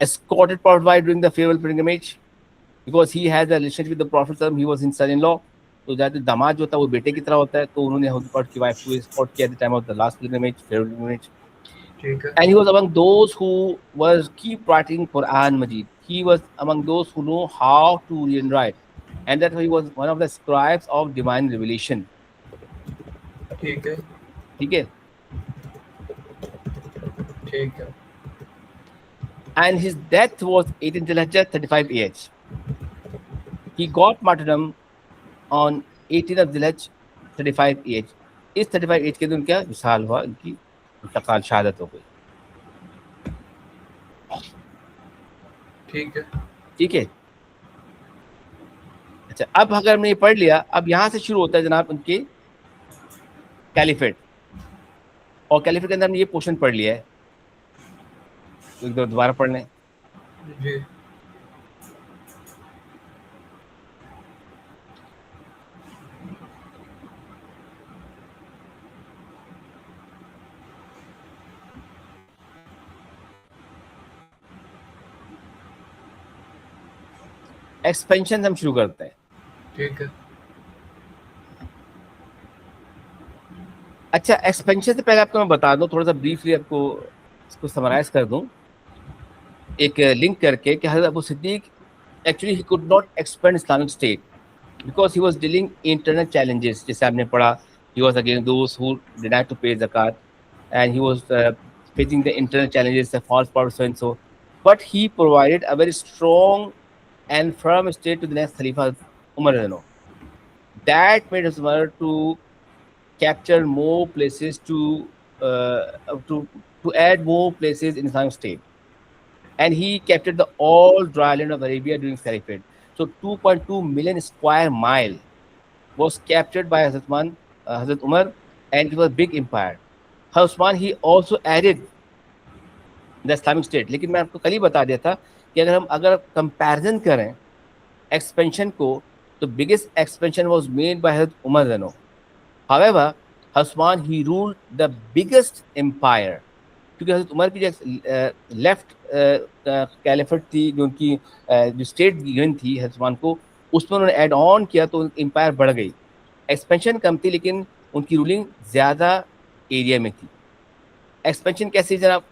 Escorted Prophet White during the farewell pilgrimage because he has a relationship with the Prophet. He was his son-in-law. तो ज़्यादा दामाद जो होता है वो बेटे की तरह होता है, तो उन्होंने हज़रत Prophet की वाइफ को escort किया at the time of the last pilgrimage, farewell pilgrimage. And he was among those who was keep writing Quran Majid. He was among those who know how to read and write, and that he was one of the scribes of divine revelation. ठीक है. ठीक है. ठीक है. And his death was 18 Dhul-Hijjah, 35 AH. He got martyrdom on 18 of Dhul-Hijjah, 35 AH. इस 35 AH के दिन क्या विशाल हुआ, इनकी इंतकाल शहादत हो गई. ठीक है. ठीक है. अच्छा, अब अगर हमने ये पढ़ लिया, अब यहाँ से शुरू होता है जनाब उनके कैलिफेट, और कैलिफेट के अंदर हमने ये पोर्शन पढ़ लिया है, तो एक दोबारा पढ़ लें. जी. एक्सपेंशन हम शुरू करते हैं. ठीक है. अच्छा, एक्सपेंशन से पहले आपको मैं बता दूं, थोड़ा सा ब्रीफली आपको इसको समराइज कर दूं एक लिंक करके कि हज़रत Abu Siddiq actually he could not expand Islamic state because he was dealing internal challenges. जैसे आपने पढ़ा, he was against those who denied to pay ज़कात and he was facing the internal challenges, the false prophet so and so, but he provided a very strong and firm state to the next Khalifa Umar Rano. That made Umar to capture more places, to add more places in Islamic State, and he captured the all dry land of Arabia during his caliphate. So 2.2 million square mile was captured by Hazrat Umar, and it was a big empire. Hazrat Usman, he also added the Islamic State. लेकिन मैं आपको कल ही बता दिया था कि अगर comparison करें एक्सपेंशन को, तो biggest expansion was made by हज़रत उमर रनो. However Usman he ruled the biggest empire, क्योंकि हज़रत उमर की जो लेफ्ट कैलिफेट थी, जो उनकी जो स्टेट गिवन थी हज़रत उस्मान को, उसमें उन्होंने ऐड ऑन किया तो एम्पायर बढ़ गई. एक्सपेंशन कम थी लेकिन उनकी रूलिंग ज़्यादा एरिया में थी. एक्सपेंशन कैसे जनाब?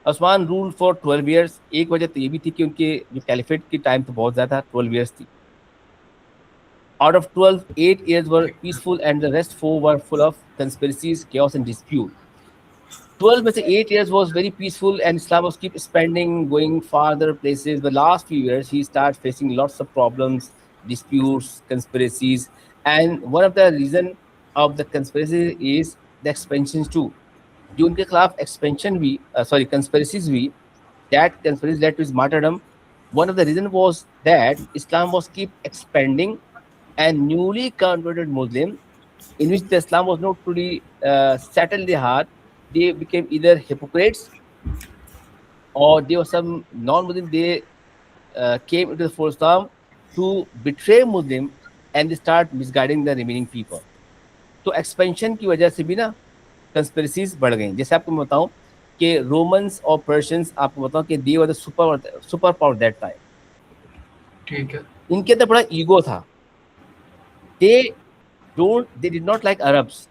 Usman rule for 12 years. एक वजह तो ये भी थी कि उनके जो कैलिफेट की टाइम तो बहुत ज़्यादा था, 12 ईयर्स थी. Out of 12, 8 years were peaceful and the rest 4 were full of conspiracies, chaos and dispute. 12 में से 8 years was very peaceful and Islam was keep expanding, going farther places. But last few years he started facing lots of problems, disputes, conspiracies, and one of the reason of the conspiracy is the expansions too. जो उनके खिलाफ expansion भी conspiracies भी, that conspiracy led to his martyrdom. One of the reason was that Islam was keep expanding, and newly converted Muslim, in which the Islam was not truly settled their heart, they became either hypocrites or they were some non-Muslim. They came into the fold Islam to betray Muslim and they start misguiding the remaining people. तो expansion की वजह से भी ना conspiracies बढ़ गई. जैसे आपको मैं बताऊं कि रोमन्स और पर्शियंस, आपको बताऊं कि they were the super power that time. ठीक है. इनके अंदर बड़ा ईगो था. they did not like Arabs.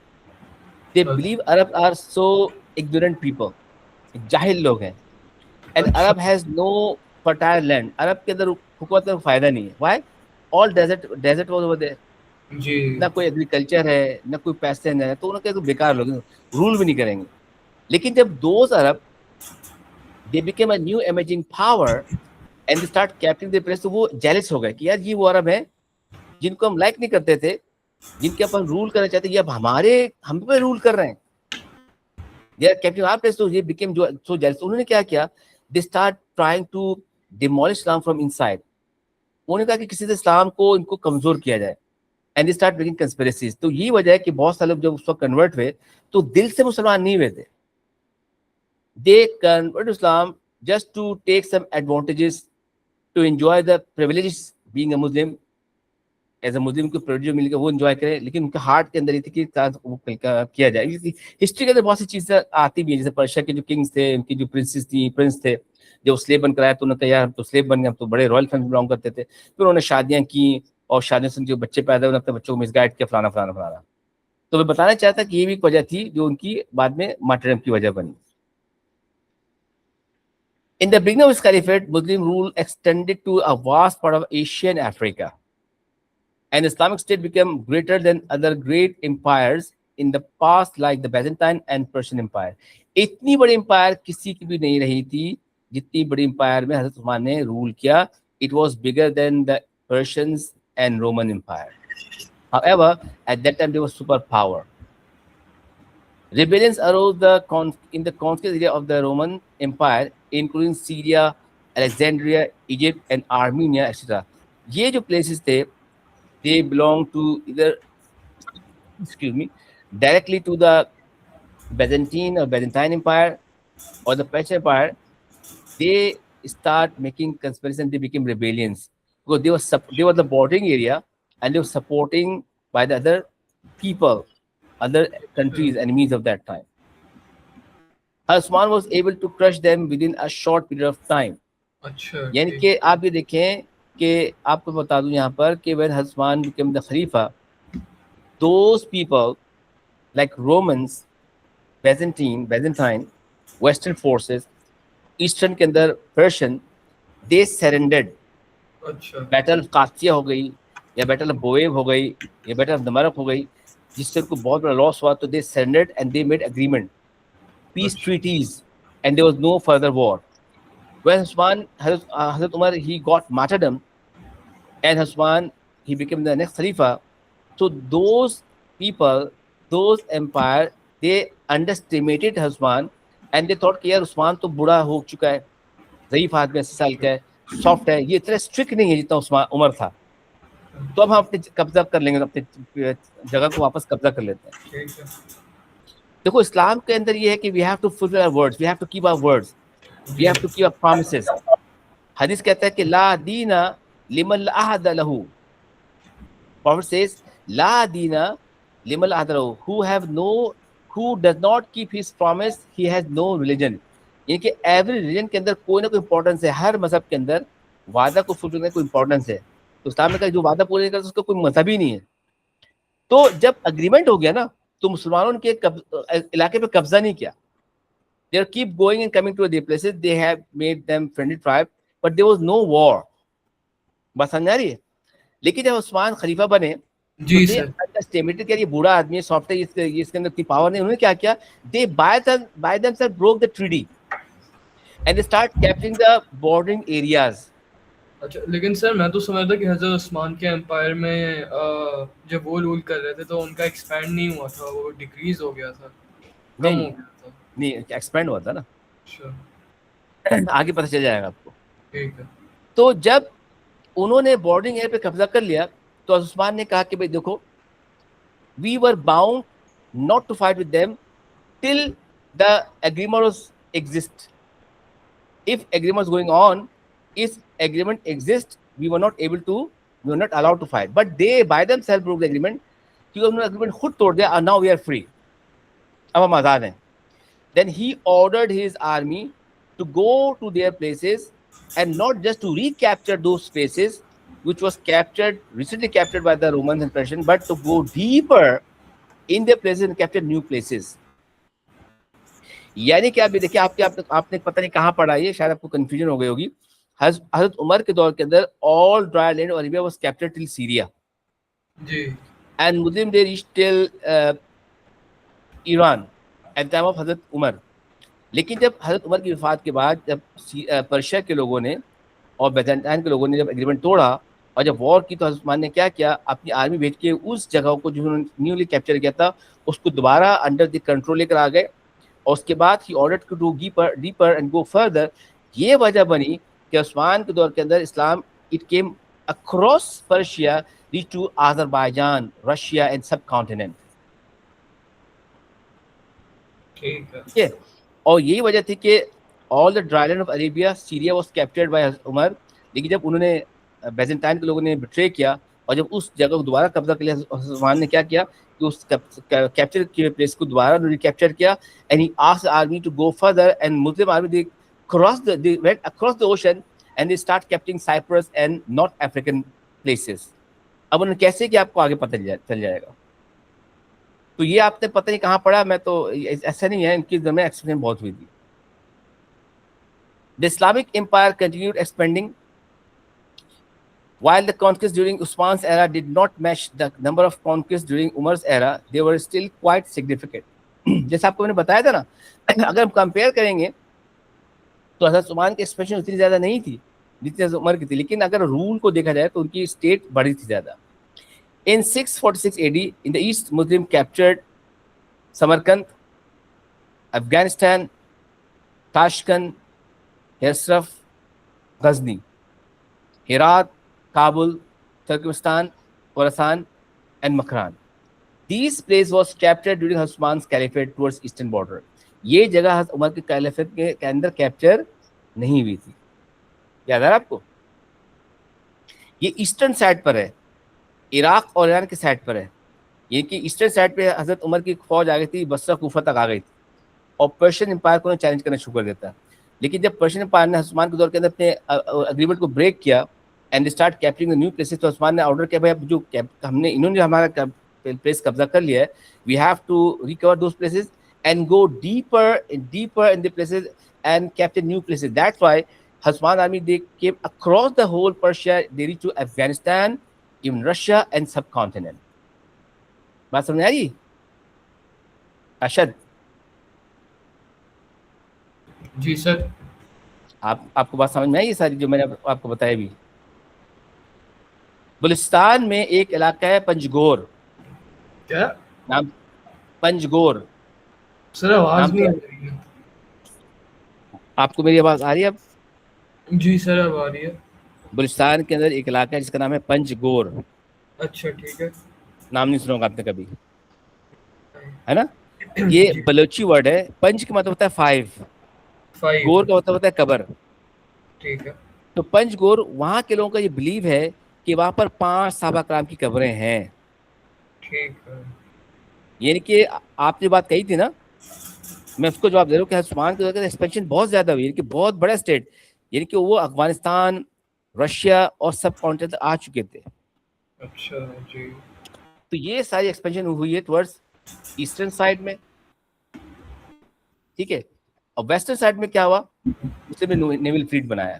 They believe Arabs are so ignorant people, जाहिल लोग हैं. And Arab has no fertile land. अरब के अंदर हुकूमत का फायदा नहीं है. Why? All desert was over there. जी. ना कोई एग्रीकल्चर है, ना कोई पैसे है, तो उन्होंने कहा बेकार लोग, रूल भी नहीं करेंगे. लेकिन जब those Arab they became a new emerging power and they start capturing their place, तो वो jealous हो गए कि यार ये वो अरब हैं जिनको हम लाइक नहीं करते थे, जिनके अपन रूल करना चाहते, ये अब हमारे हम पे रूल कर रहे हैं, they are capturing our place, तो ये became so jealous. उन्होंने क्या किया, they start trying to demolish Islam from inside. उन्होंने कहा कि किसी से इस्लाम को इनको कमजोर किया जाए, and they start making conspiracies. तो ये वजह है कि बहुत सारे लोग जब उस वक्त कन्वर्ट हुए तो दिल से मुसलमान नहीं हुए थे, they convert Islam just to take some advantages, to enjoy the privileges being a Muslim. As a Muslim को प्रिविलेज मिल गया वो एंजॉय करें, लेकिन उनके हार्ट के अंदर ये थी कि वो किया जाए. हिस्ट्री के अंदर बहुत सी चीजें आती भी है, जैसे पर्शिया के जो किंग्स थे, उनकी जो प्रिंसेस थी, प्रिंस थे, जब स्लेव बनकर आया तो उन्होंने कहा यार हम तो स्लेव बन गए, हम तो बड़े रॉयल फैमिली बिलोंग करते थे. फिर उन्होंने शादियां की और शादियों से जो बच्चे पैदा हुए अपने बच्चों को मिसगाइड किया, फलाना फलाना फलाना. तो मैं बताना चाहता कि ये भी एक वजह थी जो उनकी बाद में मार्टरडम की वजह बनी. In the beginning of his caliphate, Muslim rule extended to a vast part of Asia and Africa, and Islamic State became greater than other great empires in the past, like the Byzantine and Persian Empire. इतनी बड़ी empire किसी की भी नहीं रही थी जितनी बड़ी empire में हज़रत उस्मान ने रूल किया. It was bigger than the Persians and Roman Empire. However, at that time, they were superpower. Rebellions arose in the conquest area of the Roman Empire, including Syria, Alexandria, Egypt, and Armenia, etc. ये जो places थे, they belong to either, directly to the Byzantine or Byzantine Empire or the Persian Empire. They start making conspiracy and they became rebellions because they were the bordering area and they were supporting by the other people, other countries, enemies of that time. Usman was able to crush them within a short period of time. अच्छा, यानी कि आप ये देखें कि आपको बता दूं यहाँ पर कि when Usman became the Khalifa, those people like Romans, Byzantine, Western forces, Eastern के अंदर Persian, they surrendered. अच्छा, बैटल कासिया हो गई या बैटल बोएब हो गई या बैटल दमरक हो गई, जिससे उनको बहुत बड़ा लॉस हुआ, तो they surrendered and they made agreement, peace treaties, and there was no further war. When Usman, Hazrat Umar, he got martyrdom, and Usman, he became the next Khalifa. So those people, those empire, they underestimated Usman, and they thought कि यार उस्मान तो बूढ़ा हो चुका है, ज़ईफ आदमी, 80 साल का है, सॉफ्ट है, ये इतना स्ट्रिक्ट नहीं है जितना उस्मान उमर था, तो अब हम अपने कब्जा कर लेंगे, अपने जगह को वापस कब्जा कर लेते हैं. देखो इस्लाम के अंदर ये है कि we have to fulfil our words, we have to keep our words, we have to keep our promises. हदीस कहता है कि ला दीना लिमन ला अहद लहू. प्रॉफिट सेज ला दीना लिमन ला अहद लहू, who does not keep his promise, he has no religion. यानी कि एवरी रिलीजन के अंदर कोई ना कोई इंपॉर्टेंस है, हर मजहब के अंदर वादा को फुलफिल करने का कोई इंपॉर्टेंस है. तो इस्लाम में का जो वादा पूरा नहीं करता उसका कोई मजहब ही नहीं है. तो जब अग्रीमेंट हो गया ना, तो मुसलमानों के इलाके पे कब्जा नहीं किया. They keep going and coming to their places. They have made them friendly tribe, but there was no war. बात समझ आ रही है. लेकिन जब उस्मान खलीफा बने, जी सर, एस्टिमेटेड कि ये बूढ़ा आदमी है, सॉफ्ट है, इसके अंदर इतनी पावर नहीं. उन्होंने क्या किया, they by themselves broke the treaty and they start capturing the bordering areas. अच्छा, लेकिन सर मैं तो समझता कि हज़रत उस्मान के एम्पायर में जब वो रूल कर रहे थे तो उनका एक्सपैंड नहीं हुआ था, वो डिक्रीज हो गया था, कम हो गया था. नहीं, एक्सपैंड हुआ था ना. अच्छा, आगे पता चल जाएगा आपको. ठीक है. तो जब उन्होंने बॉर्डरिंग एरिया पे कब्जा कर लिया, तो उस्मान ने कहा कि भाई देखो, we were bound not to fight with them till the agreement was exist. If agreement was going on, if agreement exist, we were not allowed to fight. But they by themself broke the agreement, क्योंकि उन्होंने agreement खुद तोड़ दिया. Now we are free, अब हम आजाद हैं. Then he ordered his army to go to their places and not just to recapture those places which was recently captured by the Romans and Persians, but to go deeper in their places and capture new places. यानी कि आप देखिए, आपने पता नहीं कहाँ पढ़ा, ये शायद आपको कंफ्यूजन हो गई होगी. हजरत उमर के दौर के अंदर all dry land of Arabia was captured till Syria. Ji. And Muslim they reached till Iran at the time of Hazrat Umar. लेकिन जब हज़रत उमर की वफ़ात के बाद जब पर्शिया के लोगों ने और बैजेंटाइन के लोगों ने जब एग्रीमेंट तोड़ा और जब वॉर की, तो हज़रत उस्मान ने क्या किया, अपनी आर्मी भेज के उस जगह को जो उन्होंने न्यूली कैप्चर किया था उसको दोबारा अंडर द कंट्रोल लेकर आ गए। और उसके बाद he order to do deeper and go further. ये वजह बनी कि उस्मान के दौर के अंदर Islam it came across Persia, reach to Azerbaijan, Russia and subcontinent. ठीक है। ठीक है, और यही वजह थी कि all the dryland of Arabia, Syria was captured by Umar. लेकिन जब उन्होंने बैजेंटाइन के लोगों ने बिट्रे किया और जब उस जगह को दोबारा कब्जा कर लिया, उस्मान ने क्या किया कि उस कैप्चर किए प्लेस को दोबारा रिकैप्चर किया and he asked army to go further and Muslim army they went across the ocean and they start capturing Cyprus and North African places. अब उन्होंने कैसे किया आपको आगे पता चल जाएगा। तो ये आपने पता नहीं कहाँ पढ़ा, मैं तो ऐसा नहीं है, इनकी में एक्सप्लेन बहुत हुई थी। The Islamic Empire continued expanding. While the conquests during Usman's era did not match the number of conquests during Umar's era, they were still quite significant. जैसे आपको मैंने बताया था ना, अगर हम कंपेयर करेंगे तो हज़रत उस्मान की एक्सपेंशन उतनी ज़्यादा नहीं थी जितनी हज़रत उमर की थी, लेकिन अगर रूल को देखा जाए तो उनकी स्टेट बड़ी थी ज़्यादा। In 646 AD, in the east, Muslim captured Samarkand, Afghanistan, Tashkent, Hersraf, Ghazni, Herat, Kabul, Turkmenistan, Khorasan, and Makran. These places was captured during Osman's caliphate towards eastern border. ये जगह हज़रत उमर के कैलिफेट के अंदर कैप्चर नहीं हुई थी, याद है आपको? ये ईस्टर्न साइड पर है, इराक और ईरान के साइड पर है। ये कि ईस्टर्न साइड पे हज़रत उमर की फौज आ गई थी, बसरा कूफा तक आ गई थी और पर्शियन एम्पायर को चैलेंज करना शुरू कर देता। लेकिन जब पर्शियन एम्पायर ने उस्मान के दौर के अंदर अपने अग्रीमेंट को ब्रेक किया and start capturing the new places, तो उस्मान ने ऑर्डर किया भाई अब जो हमने इन्होंने हमारा प्लेस कब्जा कर लिया है, we have to recover those places and go deeper in the places and capture new places. That's why Osman army they came across the whole Persia, they reached to Afghanistan, even Russia and subcontinent. बात समझ आई अशद? जी sir. आपको बात समझ में आई ये सारी जो मैंने आपको बताया भी? बलूचिस्तान में एक इलाका है पंजगोर। क्या नाम? पंजगोर। सर आवाज नहीं आ रही है। आपको मेरी आवाज आ रही है अब? जी सर अब आ रही है। बलूचिस्तान के अंदर एक इलाका है जिसका नाम है पंजगोर। अच्छा ठीक है। नाम नहीं सुना होगा आपने कभी, है ना? ये बलोची वर्ड है। पंज का मतलब होता है फाइव, गोर का मतलब होता है कबर। ठीक है। तो पंजगोर वहां के लोगों का ये बिलीव है कि वहां पर 5 साहबा कराम की कब्रें हैं। ठीक है। यानी कि आपने बात कही थी ना, मैं उसको जवाब दे रहा हूँ कि उस्मान की एक्सपेंशन बहुत ज्यादा हुई, यानी कि बहुत बड़ा स्टेट, यानी कि वो अफगानिस्तान, रशिया और सब कॉन्टिनेंट आ चुके थे। अच्छा जी। तो ये सारी एक्सपेंशन हुई है टुवर्ड्स ईस्टर्न साइड में, ठीक है। और वेस्टर्न साइड में क्या हुआ, उसने नेवल फ्लीट बनाया।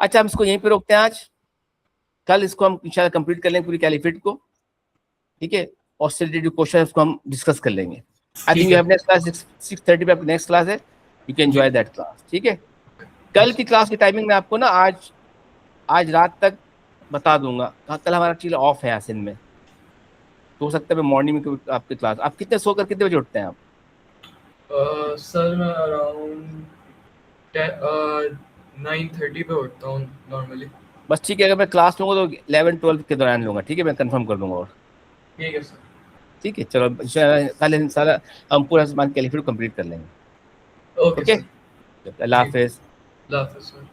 अच्छा हम इसको यहीं पे रोकते हैं आज, कल इसको हम इंशाल्लाह कंप्लीट कर लेंगे पूरी कैलिफेट को, ठीक है। और से रिलेटेड क्वेश्चन उसको हम डिस्कस कर लेंगे। I think you have next class 6:30 पे आपकी नेक्स्ट क्लास है, you can enjoy that class, ठीक है। कल की क्लास की टाइमिंग मैं आपको ना आज रात तक बता दूंगा। कल हमारा एक्चुअली ऑफ है यासिन में, तो हो सकता है मैं मॉर्निंग में आपकी क्लास। आप कितने सोकर कितने बजे उठते हैं आप? सर मैं अराउंड 9:30 पे उठता हूँ नॉर्मली। बस ठीक है, अगर मैं क्लास लूँगा तो 11-12 के दौरान लूँगा, ठीक है, मैं कंफर्म कर दूंगा। और ठीक है सर। ठीक है, चलो कल इंशाल्लाह हम पूरा सामान कैलिफेट कंप्लीट कर लेंगे। Okay sir. अल्लाह हाफिज़। अल्लाह हाफिज़ सर।